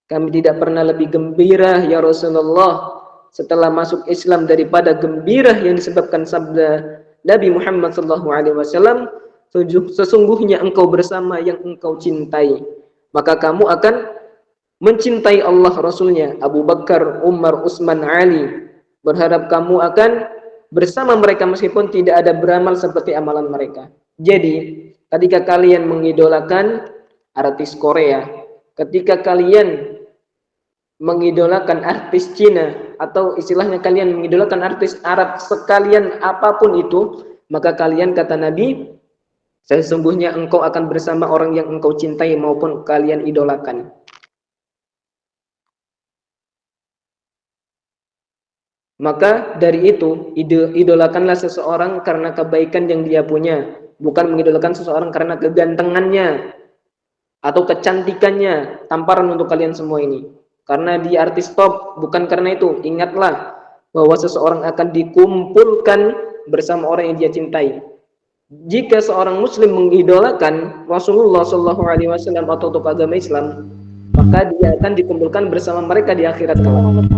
kami tidak pernah lebih gembira ya Rasulullah setelah masuk Islam daripada gembira yang disebabkan sabda Nabi Muhammad SAW, sesungguhnya engkau bersama yang engkau cintai, maka kamu akan mencintai Allah Rasulnya. Abu Bakar, Umar, Utsman, Ali, berharap kamu akan bersama mereka meskipun tidak ada beramal seperti amalan mereka. Jadi ketika kalian mengidolakan artis Korea, ketika kalian mengidolakan artis Cina, atau istilahnya kalian mengidolakan artis Arab, sekalian apapun itu, maka kalian, kata Nabi, sesungguhnya engkau akan bersama orang yang engkau cintai maupun kalian idolakan. Maka dari itu, idolakanlah seseorang karena kebaikan yang dia punya, bukan mengidolakan seseorang karena kegantengannya atau kecantikannya. Tamparan untuk kalian semua ini. Karena dia artis top, bukan karena itu. Ingatlah bahwa seseorang akan dikumpulkan bersama orang yang dia cintai. Jika seorang muslim mengidolakan Rasulullah SAW atau tokoh agama Islam, maka dia akan dikumpulkan bersama mereka di akhirat kelak.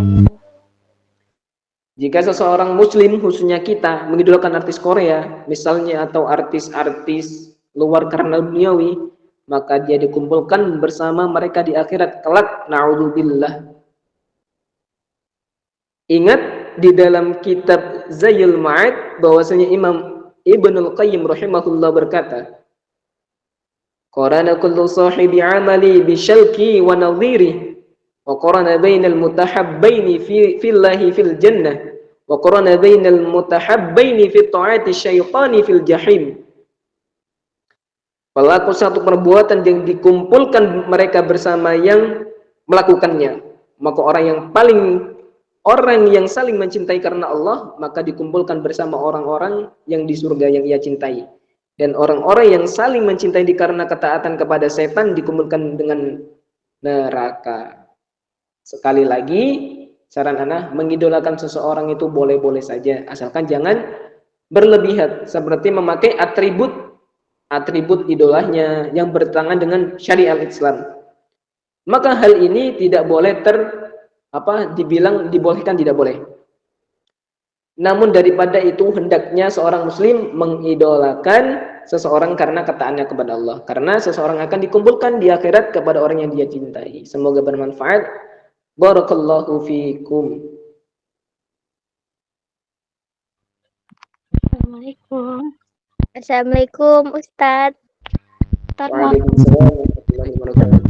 Jika seseorang muslim, khususnya kita, mengidolakan artis Korea misalnya, atau artis-artis luar karena duniawi, maka dia dikumpulkan bersama mereka di akhirat kelak. Na'udzubillah. Ingat di dalam kitab Zayyul Ma'ad bahwasanya Imam Ibnul Qayyim rahimahullah berkata, qarana kullu sahibi amali bisyalki wa nadhiri, wa qarana bainal mutahabbaini fillahi fil jannah, wa qarana bainal mutahabbaini fi ta'ati syaitani fil jahim. Pelaku satu perbuatan yang dikumpulkan mereka bersama yang melakukannya, maka orang yang saling mencintai karena Allah, maka dikumpulkan bersama orang-orang yang di surga yang ia cintai. Dan orang-orang yang saling mencintai karena ketaatan kepada setan dikumpulkan dengan neraka. Sekali lagi, saran ana, mengidolakan seseorang itu boleh-boleh saja, asalkan jangan berlebihan seperti memakai atribut idolahnya yang bertentangan dengan syariat Islam. Maka hal ini tidak boleh dibilang dibolehkan, tidak boleh. Namun daripada itu, hendaknya seorang muslim mengidolakan seseorang karena ketaatnya kepada Allah, karena seseorang akan dikumpulkan di akhirat kepada orang yang dia cintai. Semoga bermanfaat. Barakallahu fiikum. Assalamualaikum. Assalamualaikum Ustadz. Waalaikumsalam warahmatullahi wabarakatuh.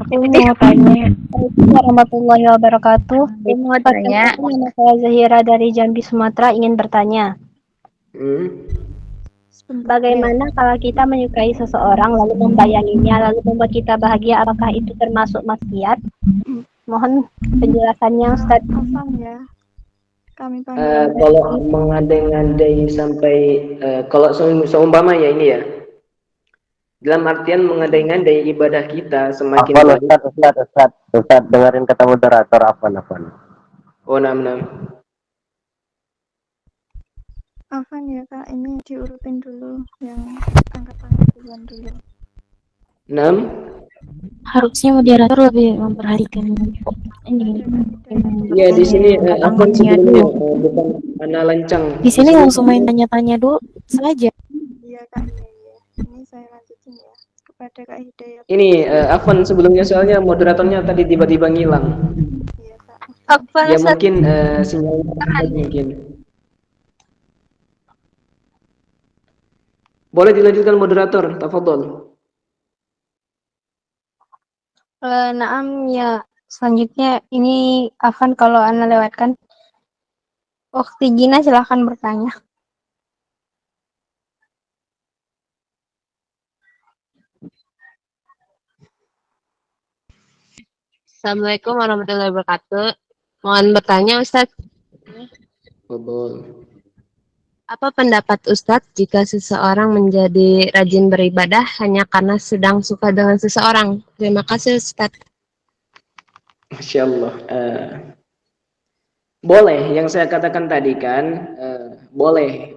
Mau tanya. Warahmatullahi wabarakatuh. Mau tanya. Saya Zahira dari Jambi, Sumatera, ingin bertanya. Bagaimana kalau kita menyukai seseorang lalu membayanginya lalu membuat kita bahagia, apakah itu termasuk maksiat? Mohon penjelasannya, Ustaz. Ya. Kami Kalau mengandai-andai sampai kalau seumpama ya ini ya, dalam artian mengandai-andai ibadah kita semakin baik. Ustaz, dengerin kata moderator apa. Oh, nam. Afan ya Kak, ini diurutin dulu yang angkat tangan duluan dulu. 6. Harusnya moderator lebih memperhatikan ini. Ya, di sini Afan sebelumnya bukan Ana lancang. Di sini langsung main tanya-tanya dulu saja. Iya Kak, iya. Ini saya lanjutin ya kepada Kak Hidayat. Ini Afan sebelumnya, soalnya moderatornya tadi tiba-tiba ngilang. Iya Kak. Ya mungkin sinyalnya mungkin. Boleh dilanjutkan moderator, tafadhol. Naam ya. Selanjutnya ini Afan kalau Ana lewatkan. Ukhti Gina silahkan bertanya. Assalamualaikum warahmatullahi wabarakatuh. Mohon bertanya Ustadz, Tafadhol. apa pendapat Ustadz jika seseorang menjadi rajin beribadah hanya karena sedang suka dengan seseorang? Terima kasih Ustadz. Masya Allah. Boleh, yang saya katakan tadi kan, boleh.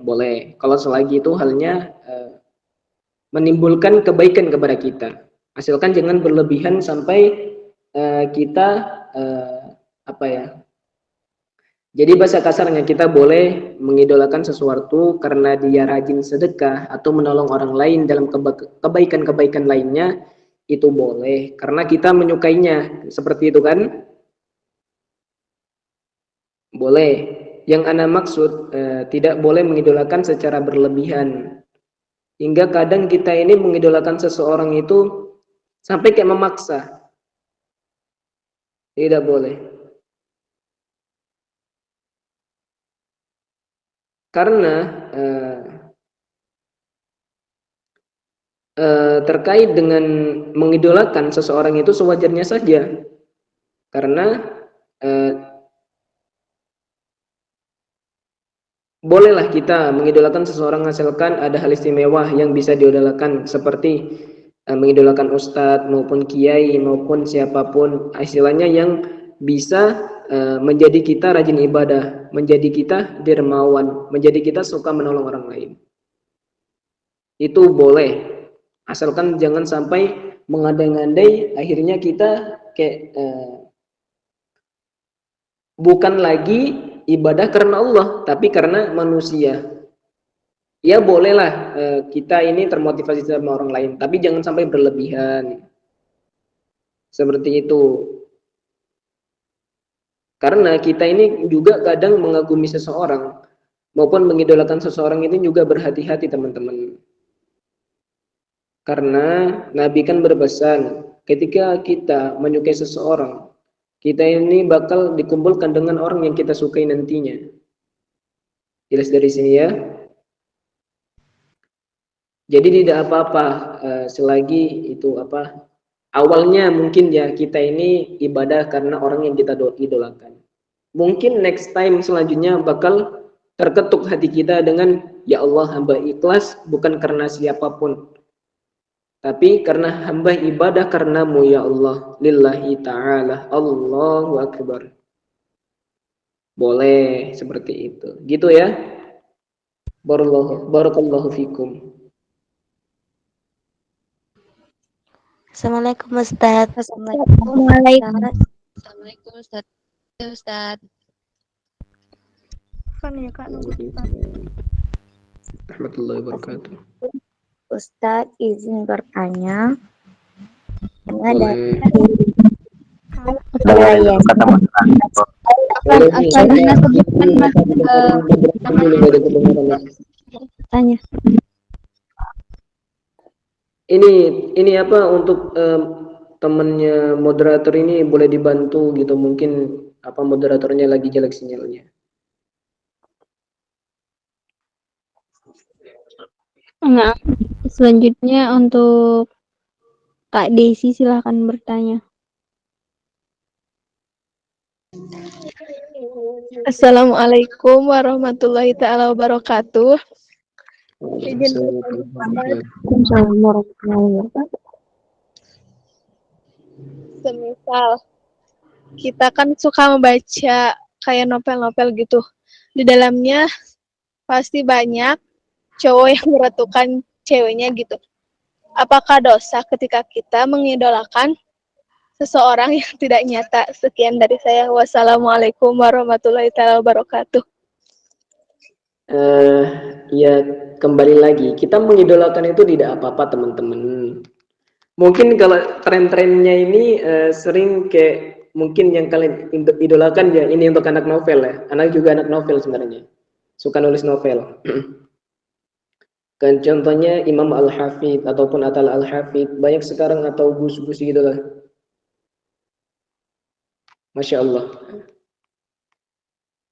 Kalau selagi itu halnya menimbulkan kebaikan kepada kita. Asalkan jangan berlebihan sampai kita apa ya? Jadi bahasa kasarnya kita boleh mengidolakan sesuatu karena dia rajin sedekah atau menolong orang lain dalam kebaikan-kebaikan lainnya, itu boleh karena kita menyukainya, seperti itu kan? Boleh. Yang ana maksud tidak boleh mengidolakan secara berlebihan. Hingga kadang kita ini mengidolakan seseorang itu sampai kayak memaksa. Tidak boleh. Karena terkait dengan mengidolakan seseorang itu sewajarnya saja. Karena bolehlah kita mengidolakan seseorang asalkan ada hal istimewa yang bisa diidolakan, seperti mengidolakan ustadz maupun kiai maupun siapapun, istilahnya yang bisa menjadi kita rajin ibadah, menjadi kita dermawan, menjadi kita suka menolong orang lain. Itu boleh, asalkan jangan sampai mengandai-andai akhirnya kita kayak bukan lagi ibadah karena Allah tapi karena manusia. Ya bolehlah kita ini termotivasi sama orang lain, tapi jangan sampai berlebihan seperti itu. Karena kita ini juga kadang mengagumi seseorang maupun mengidolakan seseorang itu juga berhati-hati teman-teman. Karena Nabi kan berpesan, ketika kita menyukai seseorang, kita ini bakal dikumpulkan dengan orang yang kita sukai nantinya. Jelas dari sini ya. Jadi tidak apa-apa selagi itu apa, awalnya mungkin ya kita ini ibadah karena orang yang kita idolakan. Mungkin next time selanjutnya bakal terketuk hati kita dengan, ya Allah, hamba ikhlas bukan karena siapapun, tapi karena hamba ibadah karenamu ya Allah, lillahi ta'ala, Allahu Akbar. Boleh seperti itu. Gitu ya. Barakallahu fikum. Assalamualaikum Ustadz. Assalamualaikum Ustadz. Kan ya Kak nunggu kita. Warahmatullahi wabarakatuh. Ustadz izin bertanya. Boleh. Dengerin kata moderator. Tanya. Ini apa untuk temannya moderator ini boleh dibantu gitu, mungkin apa moderatornya lagi jelek sinyalnya. Nah, selanjutnya untuk Kak Desi silahkan bertanya. Assalamualaikum warahmatullahi taala wabarakatuh. Semisal kita kan suka membaca kayak novel-novel gitu, di dalamnya pasti banyak cowok yang meratukan ceweknya gitu. Apakah dosa ketika kita mengidolakan seseorang yang tidak nyata? Sekian dari saya. Wassalamualaikum warahmatullahi wabarakatuh. Ya kembali lagi, kita mengidolakan itu tidak apa-apa teman-teman. Mungkin kalau tren-trennya ini sering kayak mungkin yang kalian idolakan ya, ini untuk anak novel ya. Anak juga anak novel sebenarnya, suka nulis novel. Kan contohnya Imam Al-Hafidh ataupun Atal Al-Hafidh, banyak sekarang atau gus-gus gitulah. Masya Allah.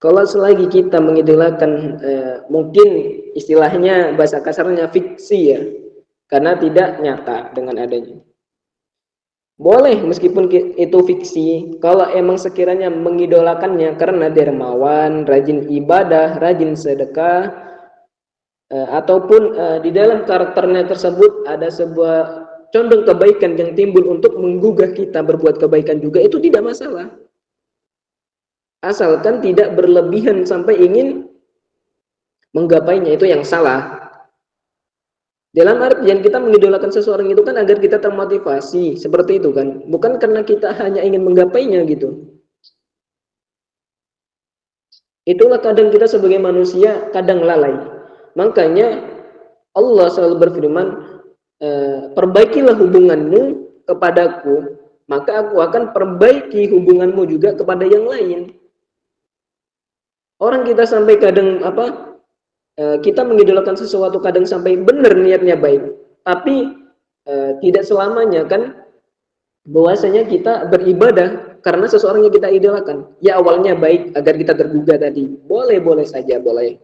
Kalau selagi kita mengidolakan mungkin istilahnya bahasa kasarnya fiksi ya, karena tidak nyata dengan adanya. Boleh meskipun itu fiksi, kalau emang sekiranya mengidolakannya karena dermawan, rajin ibadah, rajin sedekah, ataupun di dalam karakternya tersebut ada sebuah condong kebaikan yang timbul untuk menggugah kita berbuat kebaikan juga, itu tidak masalah. Asalkan tidak berlebihan sampai ingin menggapainya, itu yang salah. Dalam artian kita mengidolakan seseorang itu kan agar kita termotivasi, seperti itu kan. Bukan karena kita hanya ingin menggapainya gitu. Itulah kadang kita sebagai manusia kadang lalai. Makanya Allah selalu berfirman, perbaikilah hubunganmu kepadaku, maka aku akan perbaiki hubunganmu juga kepada yang lain. Orang kita sampai kadang kita mengidolakan sesuatu kadang sampai benar niatnya baik, tapi tidak selamanya kan bahwasanya kita beribadah karena seseorang yang kita idolakan. Ya awalnya baik agar kita tergugah tadi, boleh saja, boleh.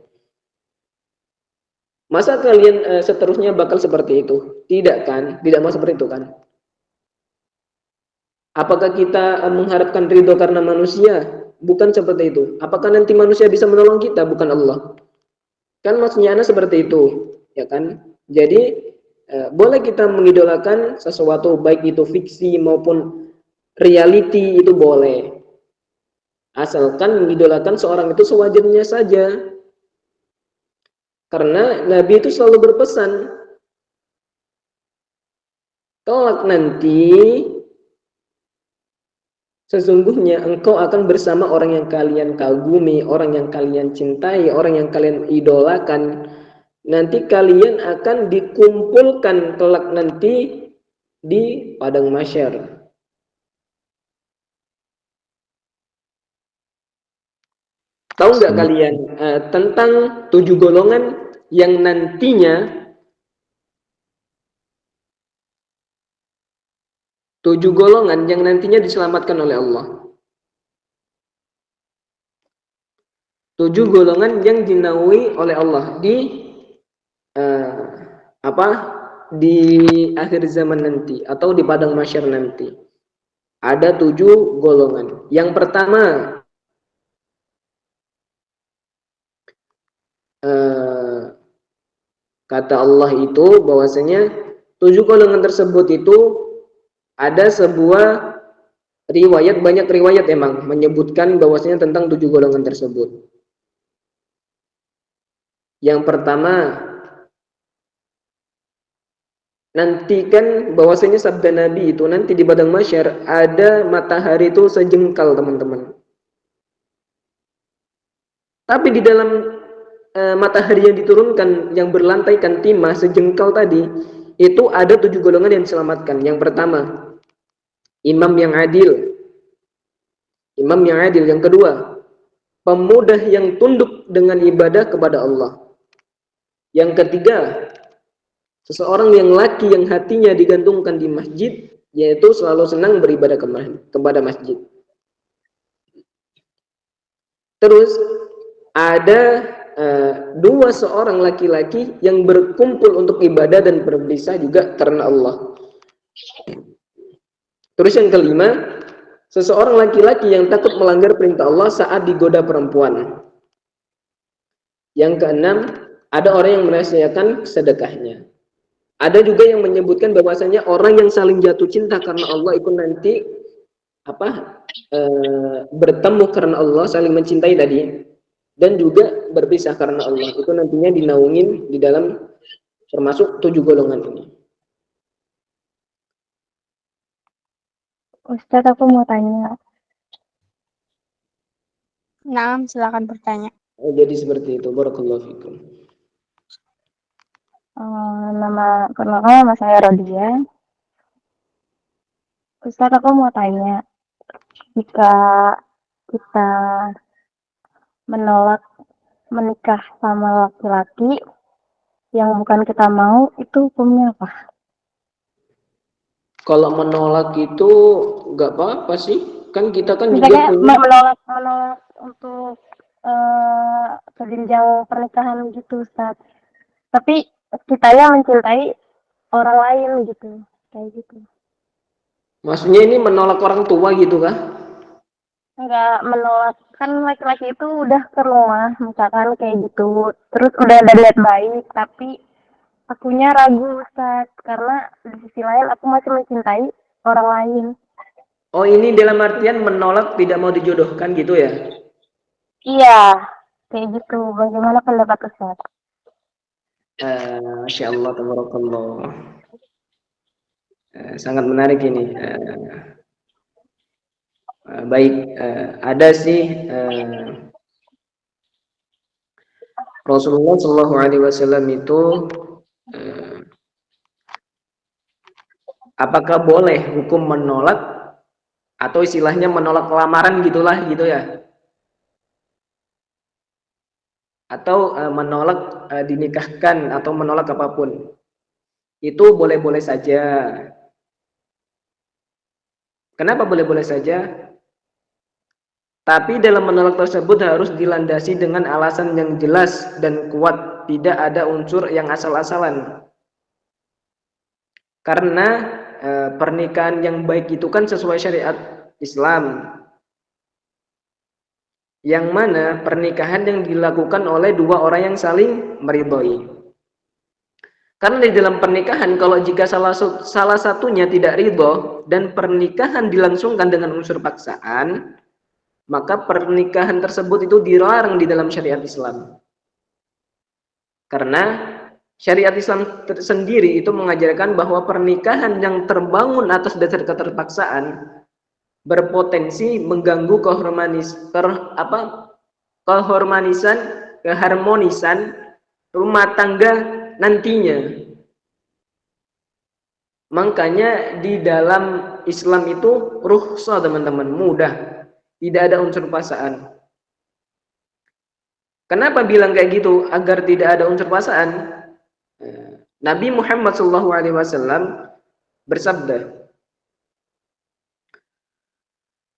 Masa kalian seterusnya bakal seperti itu? Tidak kan? Tidak mau seperti itu kan? Apakah kita mengharapkan ridho karena manusia? Bukan seperti itu. Apakah nanti manusia bisa menolong kita? Bukan Allah. Kan maksudnya seperti itu, ya kan? Jadi boleh kita mengidolakan sesuatu, baik itu fiksi maupun reality, itu boleh. Asalkan mengidolakan seorang itu sewajarnya saja. Karena Nabi itu selalu berpesan, kelak nanti sesungguhnya engkau akan bersama orang yang kalian kagumi, orang yang kalian cintai, orang yang kalian idolakan. Nanti kalian akan dikumpulkan kelak nanti di padang mahsyar. Tahu nggak kalian tentang 7 golongan yang nantinya 7 golongan yang nantinya diselamatkan oleh Allah. 7 golongan yang dinaungi oleh Allah di akhir zaman nanti atau di padang mahsyar nanti. Ada 7 golongan. Yang pertama, kata Allah itu bahwasanya 7 golongan tersebut itu ada sebuah riwayat, banyak riwayat emang menyebutkan bahwasanya tentang 7 golongan tersebut. Yang pertama, nanti kan bahwasanya sabda Nabi itu nanti di padang mahsyar ada matahari itu sejengkal, teman-teman. Tapi di dalam matahari yang diturunkan yang berlantaikan timah sejengkal tadi, itu ada 7 golongan yang diselamatkan. Yang pertama, imam yang adil. Imam yang adil. Yang kedua, pemuda yang tunduk dengan ibadah kepada Allah. Yang ketiga, seseorang yang laki yang hatinya digantungkan di masjid, yaitu selalu senang beribadah kepada masjid. Terus ada 2 seorang laki-laki yang berkumpul untuk ibadah dan berbisa juga karena Allah. Terus yang kelima, seseorang laki-laki yang takut melanggar perintah Allah saat digoda perempuan. Yang keenam, ada orang yang merahasiakan sedekahnya. Ada juga yang menyebutkan bahwasanya orang yang saling jatuh cinta karena Allah itu nanti bertemu karena Allah, saling mencintai tadi, dan juga berpisah karena Allah, itu nantinya dinaungin di dalam termasuk 7 golongan ini. Ustadz, aku mau tanya. Nah, silakan bertanya. Jadi seperti itu. Barakallahu fikum. Nama saya Rodia. Ustadz, aku mau tanya. Jika kita menolak menikah sama laki-laki yang bukan kita mau, itu hukumnya apa? Kalau menolak itu nggak apa-apa sih, kan kita kan juga Misalnya punya. menolak untuk ke jenjang pernikahan gitu, Ustaz. Tapi kitanya mencintai orang lain gitu, kayak gitu. Maksudnya ini menolak orang tua gitu kah? Enggak menolak, kan laki-laki itu udah ke rumah, misalkan kayak gitu. Terus udah ada niat baik, tapi akunya ragu, Ustaz, karena di sisi lain aku masih mencintai orang lain. Oh, ini dalam artian menolak tidak mau dijodohkan gitu ya? Iya, kayak gitu. Bagaimana pendapat Ustaz? Masya Allah, tabarakallah. Sangat menarik ini. Baik, ada sih Rasulullah Shallallahu Alaihi Wasallam itu apakah boleh hukum menolak atau istilahnya menolak lamaran gitulah gitu ya? Atau menolak dinikahkan atau menolak apapun, itu boleh-boleh saja. Kenapa boleh-boleh saja? Tapi dalam menolak tersebut harus dilandasi dengan alasan yang jelas dan kuat, tidak ada unsur yang asal-asalan. Karena pernikahan yang baik itu kan sesuai syariat Islam, yang mana pernikahan yang dilakukan oleh dua orang yang saling meridhoi. Karena di dalam pernikahan, kalau jika salah satunya tidak ridho dan pernikahan dilangsungkan dengan unsur paksaan, maka pernikahan tersebut itu dilarang di dalam syariat Islam. Karena syariat Islam sendiri itu mengajarkan bahwa pernikahan yang terbangun atas dasar keterpaksaan berpotensi mengganggu keharmonisan rumah tangga nantinya. Makanya di dalam Islam itu rukhsah, teman-teman, mudah, tidak ada unsur paksaan. Kenapa bilang kayak gitu? Agar tidak ada unsur paksaan. Nabi Muhammad SAW bersabda,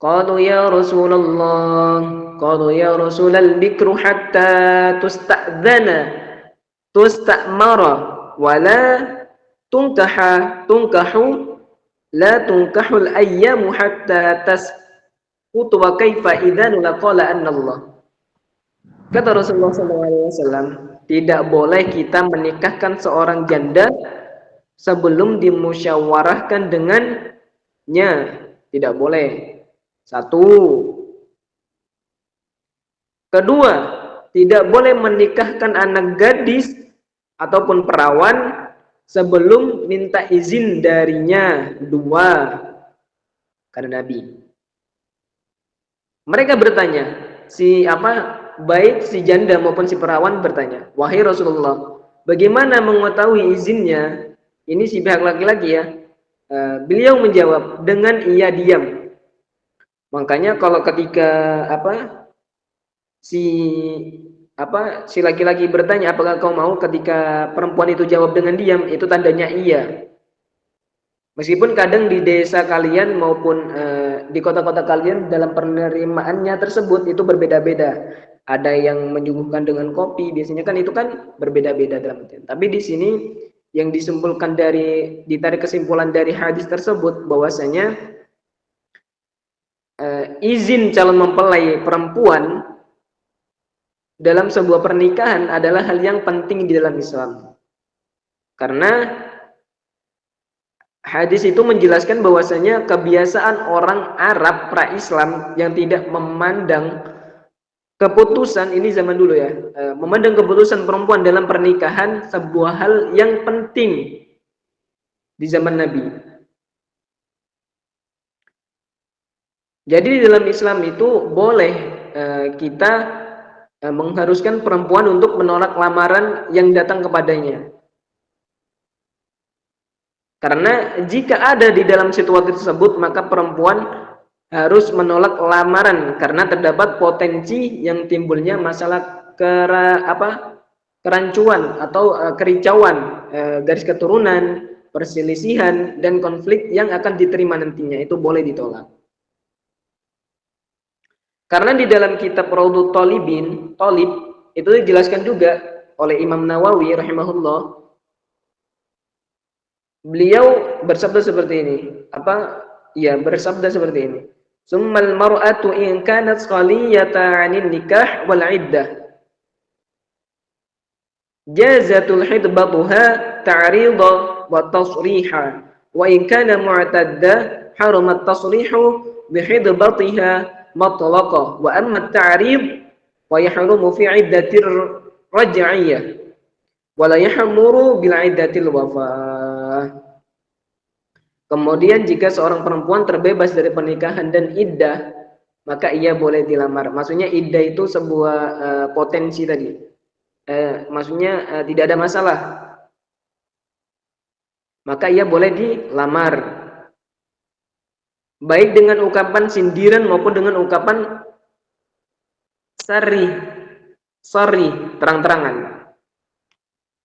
qalu ya Rasulal bikru hatta tusta'dzana tustamara wala tunkahu la tunkahul ayyamu hatta tasqutu wa kaifa idzan laqala anna Allah. Kata Rasulullah SAW, tidak boleh kita menikahkan seorang janda sebelum dimusyawarahkan dengannya. Tidak boleh. Satu. Kedua, tidak boleh menikahkan anak gadis ataupun perawan sebelum minta izin darinya. Dua. Kata Nabi. Mereka bertanya, baik si janda maupun si perawan bertanya, wahai Rasulullah, bagaimana mengetahui izinnya? Ini si pihak laki-laki ya. Beliau menjawab dengan ia diam. Makanya kalau ketika si laki-laki bertanya apakah kau mau, ketika perempuan itu jawab dengan diam, itu tandanya iya. Meskipun kadang di desa kalian maupun di kota-kota kalian dalam penerimaannya tersebut itu berbeda-beda. Ada yang menyuguhkan dengan kopi, biasanya kan itu kan berbeda-beda dalam artian. Tapi di sini yang ditarik kesimpulan dari hadis tersebut bahwasanya izin calon mempelai perempuan dalam sebuah pernikahan adalah hal yang penting di dalam Islam. Karena hadis itu menjelaskan bahwasanya kebiasaan orang Arab pra-Islam yang tidak memandang keputusan, ini zaman dulu ya, memandang keputusan perempuan dalam pernikahan sebuah hal yang penting di zaman Nabi. Jadi di dalam Islam itu boleh kita mengharuskan perempuan untuk menolak lamaran yang datang kepadanya. Karena jika ada di dalam situasi tersebut, maka perempuan harus menolak lamaran karena terdapat potensi yang timbulnya masalah kerancuan atau kericauan garis keturunan, perselisihan dan konflik yang akan diterima nantinya, itu boleh ditolak. Karena di dalam kitab Raudhut Thalibin, itu dijelaskan juga oleh Imam Nawawi rahimahullah. Beliau bersabda seperti ini. Bersabda seperti ini. Summal mar'atu in kanat qaliyata 'anil nikah wal 'iddah. Jazatul hidbatuha ta'rida wa tasriha. Wa in kana mu'tadda haramat tasrihu bi hidbatiha matlaqa. Wa amma at-ta'rid wa yahrumu fi 'iddatir raj'iyyah. Wa la yahmuru bil 'iddatil wafah. Kemudian jika seorang perempuan terbebas dari pernikahan dan iddah, maka ia boleh dilamar. Maksudnya iddah itu sebuah potensi tadi. Maksudnya tidak ada masalah. Maka ia boleh dilamar. Baik dengan ukapan sindiran maupun dengan ukapan sorry, terang-terangan.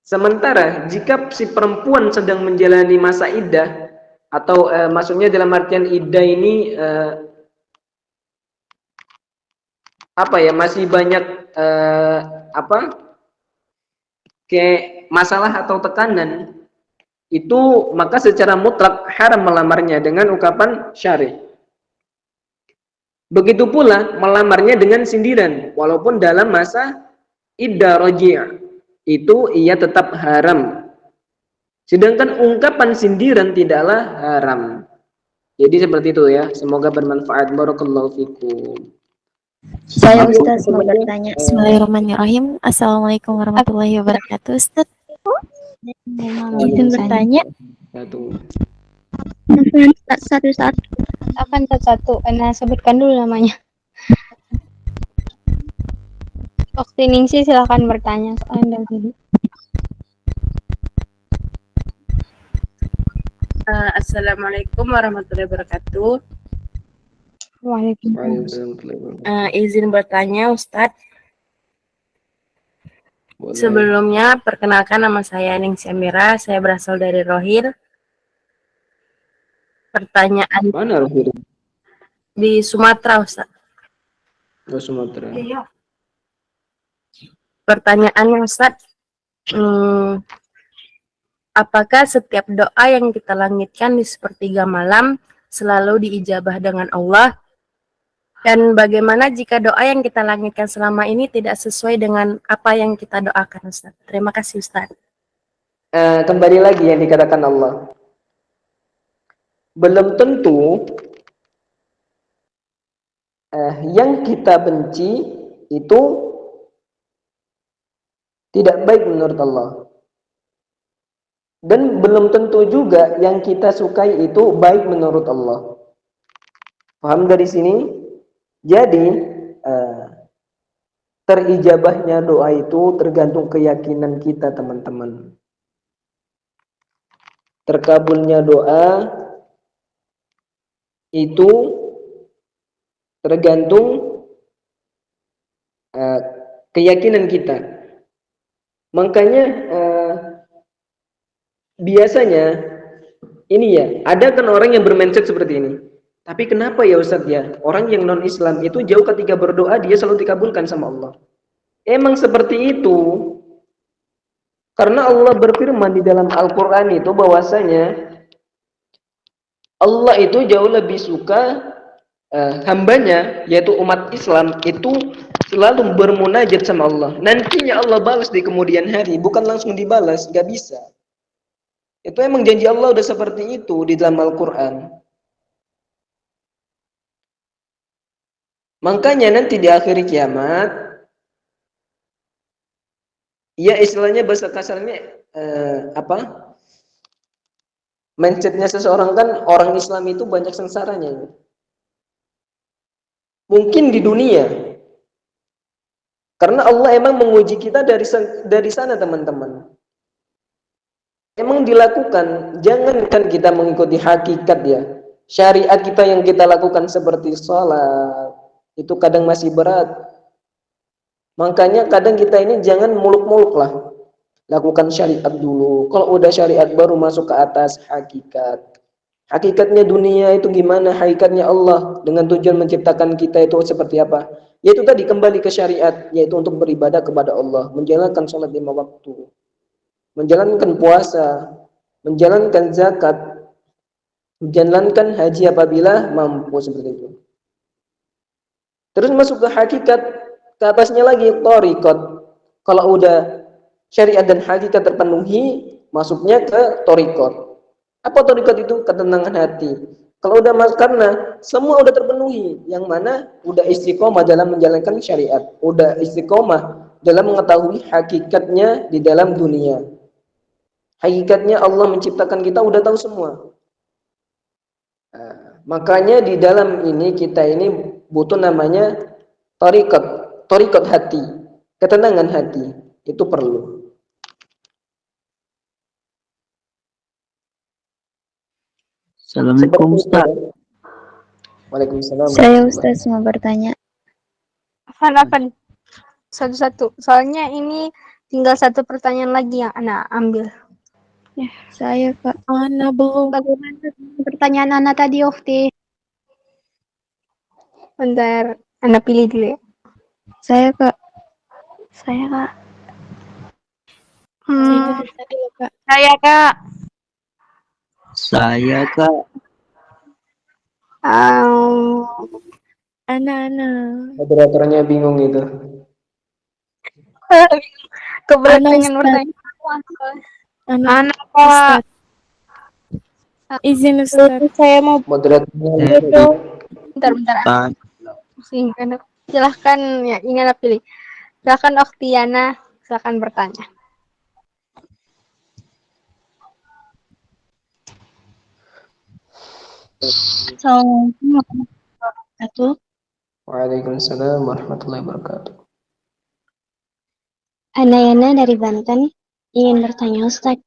Sementara jika si perempuan sedang menjalani masa iddah, atau maksudnya dalam artian iddah ini masih banyak kayak masalah atau tekanan, itu maka secara mutlak haram melamarnya dengan ukapan syar'i. Begitu pula melamarnya dengan sindiran, walaupun dalam masa iddah raj'iyah, itu ia tetap haram. Sedangkan ungkapan sindiran tidaklah haram. Jadi seperti itu ya. Semoga bermanfaat. Barakallahu fikum. Saya Ustaz mau bertanya. Bismillahirrahmanirrahim. Assalamualaikum warahmatullahi wabarakatuh. Ustaz, izin bertanya. Satu. Akan satu. Anda sebutkan dulu namanya. Waktu Ningsi silakan bertanya soal Anda dulu. Assalamualaikum warahmatullahi wabarakatuh. Waalaikumsalam. Izin bertanya Ustadz. Sebelumnya perkenalkan, nama saya Ningsi Amira, saya berasal dari Rohir. Pertanyaan mana Rohir? Di Sumatera Ustadz. Oh, Sumatera. Iya. Pertanyaannya Ustadz, apakah setiap doa yang kita langitkan di sepertiga malam selalu diijabah dengan Allah? Dan bagaimana jika doa yang kita langitkan selama ini tidak sesuai dengan apa yang kita doakan, Ustaz? Terima kasih, Ustaz. Kembali lagi yang dikatakan Allah. Belum tentu yang kita benci itu tidak baik menurut Allah. Dan belum tentu juga yang kita sukai itu baik menurut Allah. Paham dari sini? Jadi terijabahnya doa itu tergantung keyakinan kita, teman-teman. Terkabulnya doa itu tergantung keyakinan kita. Makanya biasanya ini ya, ada kan orang yang bermindset seperti ini. Tapi kenapa ya Ustadz ya, orang yang non-Islam itu jauh ketika berdoa dia selalu dikabulkan sama Allah. Emang seperti itu. Karena Allah berfirman di dalam Al-Quran itu bahwasanya Allah itu jauh lebih suka hambanya, yaitu umat Islam itu selalu bermunajat sama Allah. Nantinya Allah balas di kemudian hari, bukan langsung dibalas, gak bisa. Itu emang janji Allah udah seperti itu di dalam Al-Quran. Makanya nanti di akhir kiamat, ya istilahnya bahasa kasarnya mindsetnya seseorang kan, orang Islam itu banyak sengsaranya. Mungkin di dunia, karena Allah emang menguji kita dari sana, teman-teman. Emang dilakukan, jangankan kita mengikuti hakikat ya, syariat kita yang kita lakukan seperti sholat, itu kadang masih berat. Makanya kadang kita ini jangan muluk-muluk lah. lakukan syariat dulu. Kalau udah syariat baru masuk ke atas hakikat. Hakikatnya dunia itu gimana? Hakikatnya Allah dengan tujuan menciptakan kita itu seperti apa? Yaitu tadi kembali ke syariat, yaitu untuk beribadah kepada Allah, menjalankan sholat 5 waktu, menjalankan puasa, menjalankan zakat, menjalankan haji apabila mampu seperti itu. Terus masuk ke hakikat, ke atasnya lagi thariqat. Kalau udah syariat dan hakikat terpenuhi, masuknya ke thariqat. Apa thariqat itu? Ketenangan hati. Kalau udah karena semua udah terpenuhi, yang mana udah istiqomah dalam menjalankan syariat, udah istiqomah dalam mengetahui hakikatnya di dalam dunia. Hakikatnya Allah menciptakan kita udah tahu semua. Makanya di dalam ini kita ini butuh namanya thariqat hati, ketenangan hati itu perlu. Assalamualaikum Ustaz. Waalaikumsalam. Saya Ustaz mau bertanya. Afan. Satu-satu. Soalnya ini tinggal satu pertanyaan lagi yang Ana ambil. Ya, saya Kak. Ana belum. Bagaimana pertanyaan Ana tadi, Ukti? Bentar, Ana pilih dulu ya. Saya Kak. Saya Kak. Saya, Kak. Saya Kak. Ana. Moderatornya bingung itu. Kebetulan Ana, pengen Ustaz. bertanya. Ana, Kak. Ustaz. Izin Ustaz. Saya mau Moderatornya Bentar. Ustaz. Singkat. Silahkan ya, ingin Ana pilih. Silahkan Oktiana, silahkan bertanya. Assalamualaikum warahmatullahi wabarakatuh. Waalaikumsalam warahmatullahi wabarakatuh. Ana Yana dari Banten ingin bertanya Ustaz.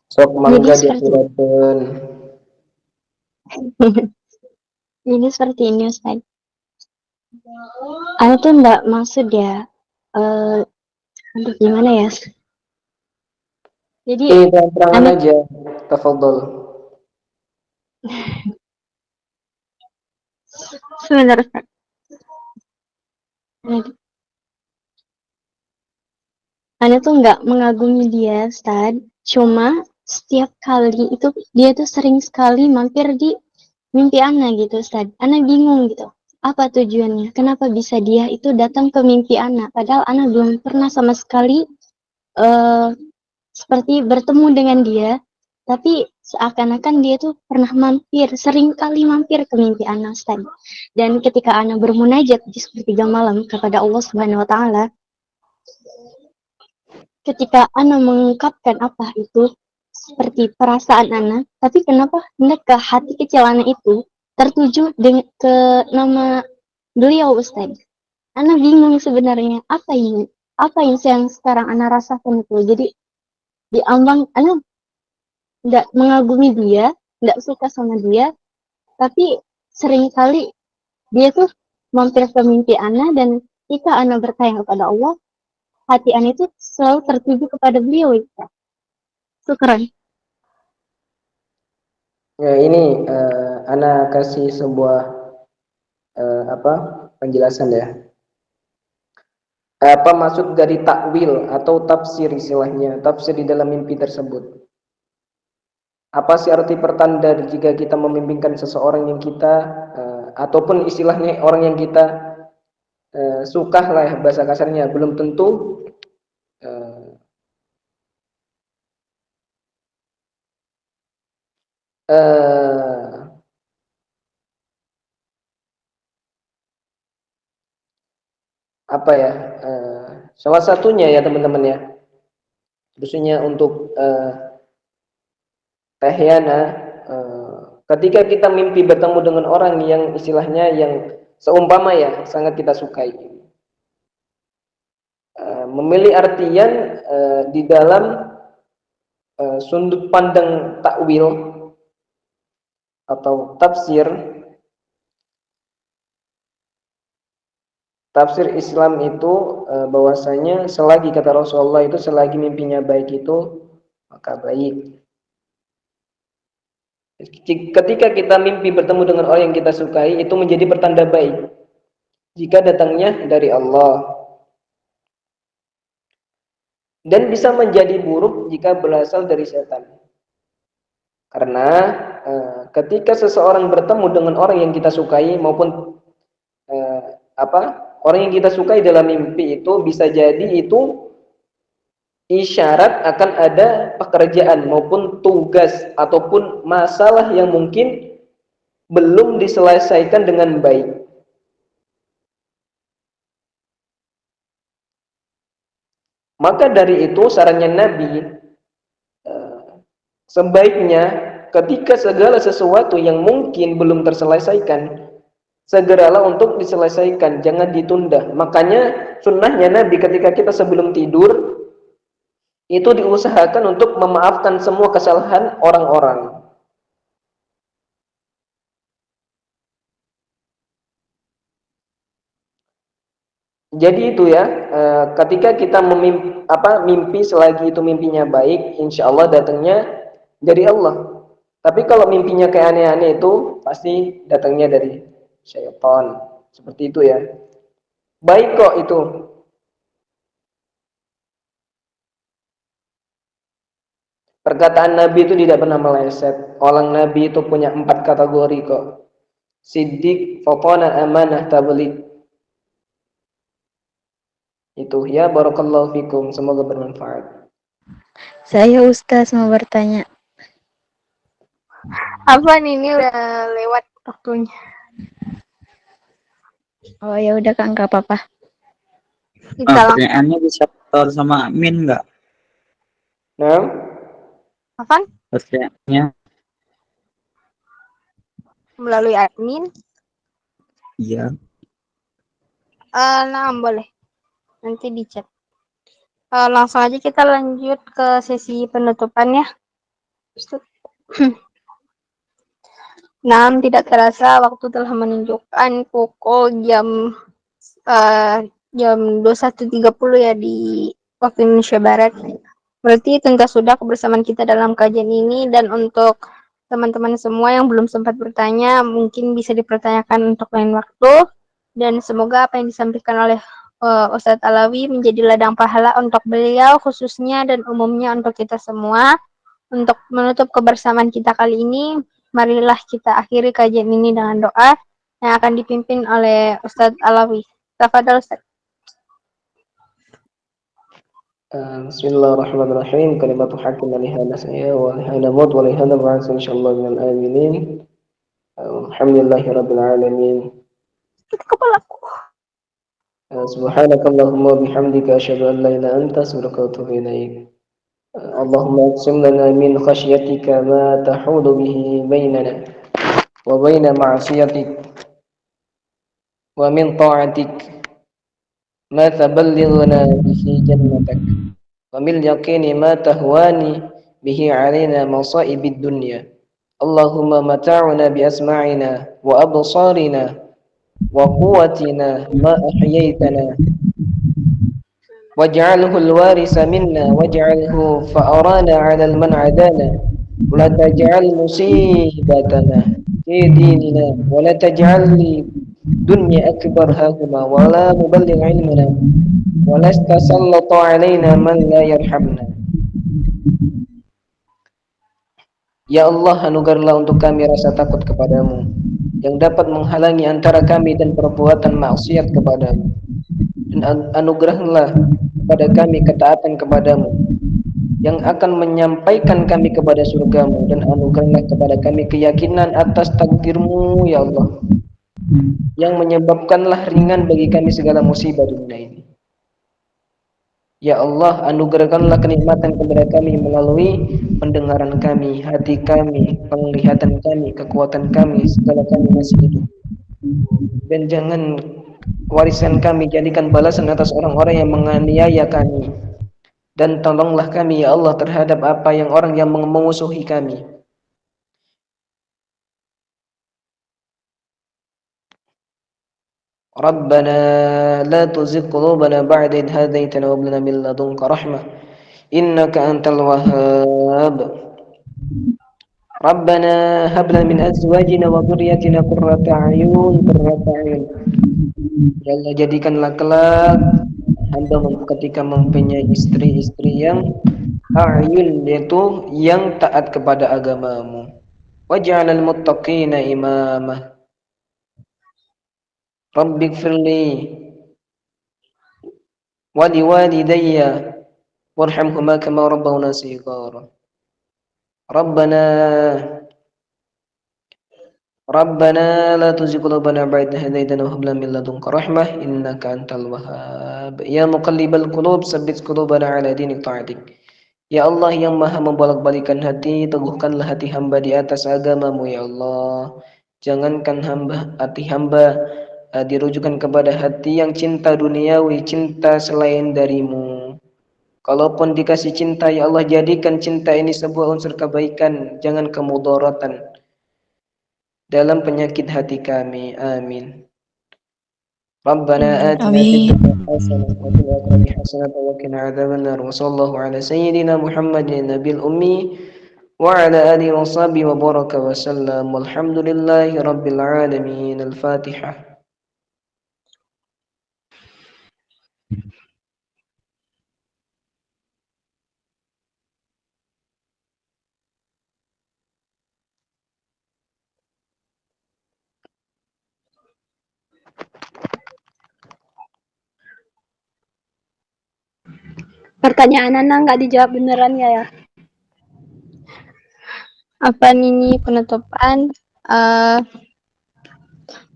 Sok mangga Jadi seperti diaturakeun. Jadi seperti ini Ustaz. Ana tuh enggak maksud ya untuk gimana ya? Jadi Terang-terangan aja. Tafadhol. sebentar Ustaz. Ana tuh nggak mengagumi dia, Ustaz. Cuma setiap kali itu dia tuh sering sekali mampir di mimpi Ana gitu, Ustaz. Ana bingung gitu. Apa tujuannya? Kenapa bisa dia itu datang ke mimpi Ana? Padahal Ana belum pernah sama sekali seperti bertemu dengan dia. Tapi seakan-akan dia tuh pernah mampir, sering kali mampir ke mimpi Ana, Ustaz. Dan ketika Ana bermunajat di sepertiga malam kepada Allah Subhanahu wa taala, ketika Ana mengungkapkan apa itu seperti perasaan Ana, tapi kenapa hendak ke hati kecil Ana itu tertuju ke nama beliau Ustaz. Ana bingung sebenarnya apa yang sekarang Ana rasakan itu. Jadi di ambang Ana tidak mengagumi dia, tidak suka sama dia, tapi seringkali dia tuh mampir ke mimpi Ana, dan ketika Ana bertanya kepada Allah, hati Ana itu selalu tertuju kepada beliau. Syukran. Ya ini Ana kasih sebuah penjelasan ya. Apa maksud dari takwil atau tafsir istilahnya, tafsir di dalam mimpi tersebut? Apa sih arti pertanda jika kita memimpikan seseorang yang kita ataupun istilahnya orang yang kita suka lah bahasa kasarnya, belum tentu apa ya, salah satunya ya teman-teman ya, khususnya untuk Teh Yana, ketika kita mimpi bertemu dengan orang yang istilahnya yang seumpama ya sangat kita sukai, memilih artian di dalam sudut pandang takwil atau tafsir, tafsir Islam itu bahwasanya selagi kata Rasulullah itu selagi mimpinya baik itu maka baik. Ketika kita mimpi bertemu dengan orang yang kita sukai itu menjadi pertanda baik jika datangnya dari Allah, dan bisa menjadi buruk jika berasal dari setan. Karena ketika seseorang bertemu dengan orang yang kita sukai maupun orang yang kita sukai dalam mimpi itu bisa jadi itu isyarat akan ada pekerjaan maupun tugas ataupun masalah yang mungkin belum diselesaikan dengan baik. Maka dari itu sarannya Nabi, sebaiknya ketika segala sesuatu yang mungkin belum terselesaikan, segeralah untuk diselesaikan, jangan ditunda. Makanya sunnahnya Nabi ketika kita sebelum tidur itu diusahakan untuk memaafkan semua kesalahan orang-orang. Jadi itu ya, ketika kita mimpi selagi itu mimpinya baik, insya Allah datangnya dari Allah. Tapi kalau mimpinya kayak aneh-aneh itu pasti datangnya dari syaitan. Seperti itu ya. Baik kok itu. Perkataan Nabi itu tidak pernah meleset. Orang Nabi itu punya 4 kategori kok. Siddiq, fotona, amanah, tabligh. Itu ya, barakallahu fikum, semoga bermanfaat. Saya Ustaz mau bertanya. Apa nih, ini udah lewat waktunya. Oh ya udah Kak, nggak apa-apa. Pertanyaannya bisa tor sama admin nggak? Nah, Apa? Pertanyaannya Melalui admin? iya. Nah, boleh. Nanti di chat. Langsung aja kita lanjut ke sesi penutupan ya. Nah, tidak terasa waktu telah menunjukkan pukul jam 21.30 ya di waktu Indonesia Barat. Berarti tentu sudah kebersamaan kita dalam kajian ini, dan untuk teman-teman semua yang belum sempat bertanya mungkin bisa dipertanyakan untuk lain waktu, dan semoga apa yang disampaikan oleh Ustadz Alawi menjadi ladang pahala untuk beliau khususnya dan umumnya untuk kita semua. Untuk menutup kebersamaan kita kali ini, marilah kita akhiri kajian ini dengan doa yang akan dipimpin oleh Ustadz Alawi. Tafadhal Ustadz. Bismillahirrahmanirrahim. Kalimatu haqqin liha nasaya wa liha namut wa liha nab'ats insyaallah minal aminin. Alhamdulillahirabbil alamin. Kepalaku. Subhanakallahumma bihamdika asyhadu an la ilaha illa anta astaghfiruka wa atubu ilaik. Allahumma aqsim lana min khashyatika ma tahulu bihi bainana wa baina ma'siyatik wa min ta'atik ma taballighuna bihi jannatak wa min yaqini ma tahwani bihi 'alaina masa'ibid dunya. Allahumma mata'una bi asma'ina wa absarina wa quwwatina ma ahyaytana waj'alhu al-warisa minna waj'alhu fa'arana 'ala man 'adana wa la taj'al musibatana fi dinina wa la taj'al dunya akbar hammina wa la muballigh 'ilmina wa la tasallat 'alaina man la yarhamna. Ya Allah, anugerahlah untuk kami rasa takut kepadamu yang dapat menghalangi antara kami dan perbuatan maksiat kepadamu, dan anugerahlah kepada kami ketaatan kepadamu yang akan menyampaikan kami kepada surgamu, dan anugerahlah kepada kami keyakinan atas takdirmu ya Allah yang menyebabkanlah ringan bagi kami segala musibah dunia ini. Ya Allah, anugerahkanlah kenikmatan kepada kami melalui pendengaran kami, hati kami, penglihatan kami, kekuatan kami, segala kami masih hidup. Dan jangan warisan kami jadikan balasan atas orang-orang yang menganiaya kami. Dan tolonglah kami ya Allah terhadap apa yang orang yang memusuhi kami. ربنا لا تزغ قلوبنا بعد إذ هديتنا وهب لنا من لدنك رحمة إنك أنت الوهاب ربنا هب لنا من أزواجنا وذرياتنا قرة أعين Ya Allah, jadikanlah kelak hamba ketika mempunyai istri-istri yang a'yun, yaitu yang taat kepada agamamu. Waj'alal muttaqina imamah. Rabbighfirli wa liwalidayya warhamhuma kama rabbawna shighara. Rabbana la tuzigh qulubana ba'da idh hadaytana wa hab lana min ladunka rahmah innaka antal wahhab. Ya muqallibal qulub tsabbit qulubana ala dinik ta'atik. Ya Allah yang maha membolak-balikan hati, teguhkanlah hati hamba di atas agamamu ya Allah. Jangankan hati hamba dirujukan kepada hati yang cinta duniawi, cinta selain darimu. Kalaupun dikasih cinta ya Allah, jadikan cinta ini sebuah unsur kebaikan, jangan kemudaratan dalam penyakit hati kami. Amin. Rabbana atina fid dunya hasanah wa fil akhirati hasanah wa qina adzabannar. Wa sallallahu ala sayyidina Muhammadin nabiyil ummi wa ala alihi wa sahbihi wa baraka wa sallam. Walhamdulillahi rabbil alamin. Al-Fatihah. Pertanyaan Nana nggak dijawab beneran ya? Apa ini penutupan?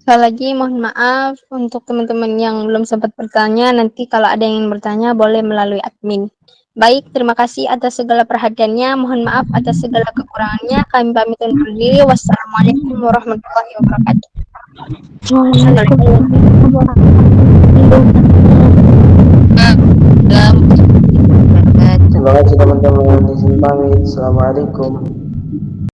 Sekali lagi mohon maaf untuk teman-teman yang belum sempat bertanya. Nanti kalau ada yang ingin bertanya boleh melalui admin. Baik, terima kasih atas segala perhatiannya. Mohon maaf atas segala kekurangannya. Kami pamit undur diri. Wassalamualaikum warahmatullahi wabarakatuh. Terima kasih teman-teman. Izin pamit. Assalamualaikum.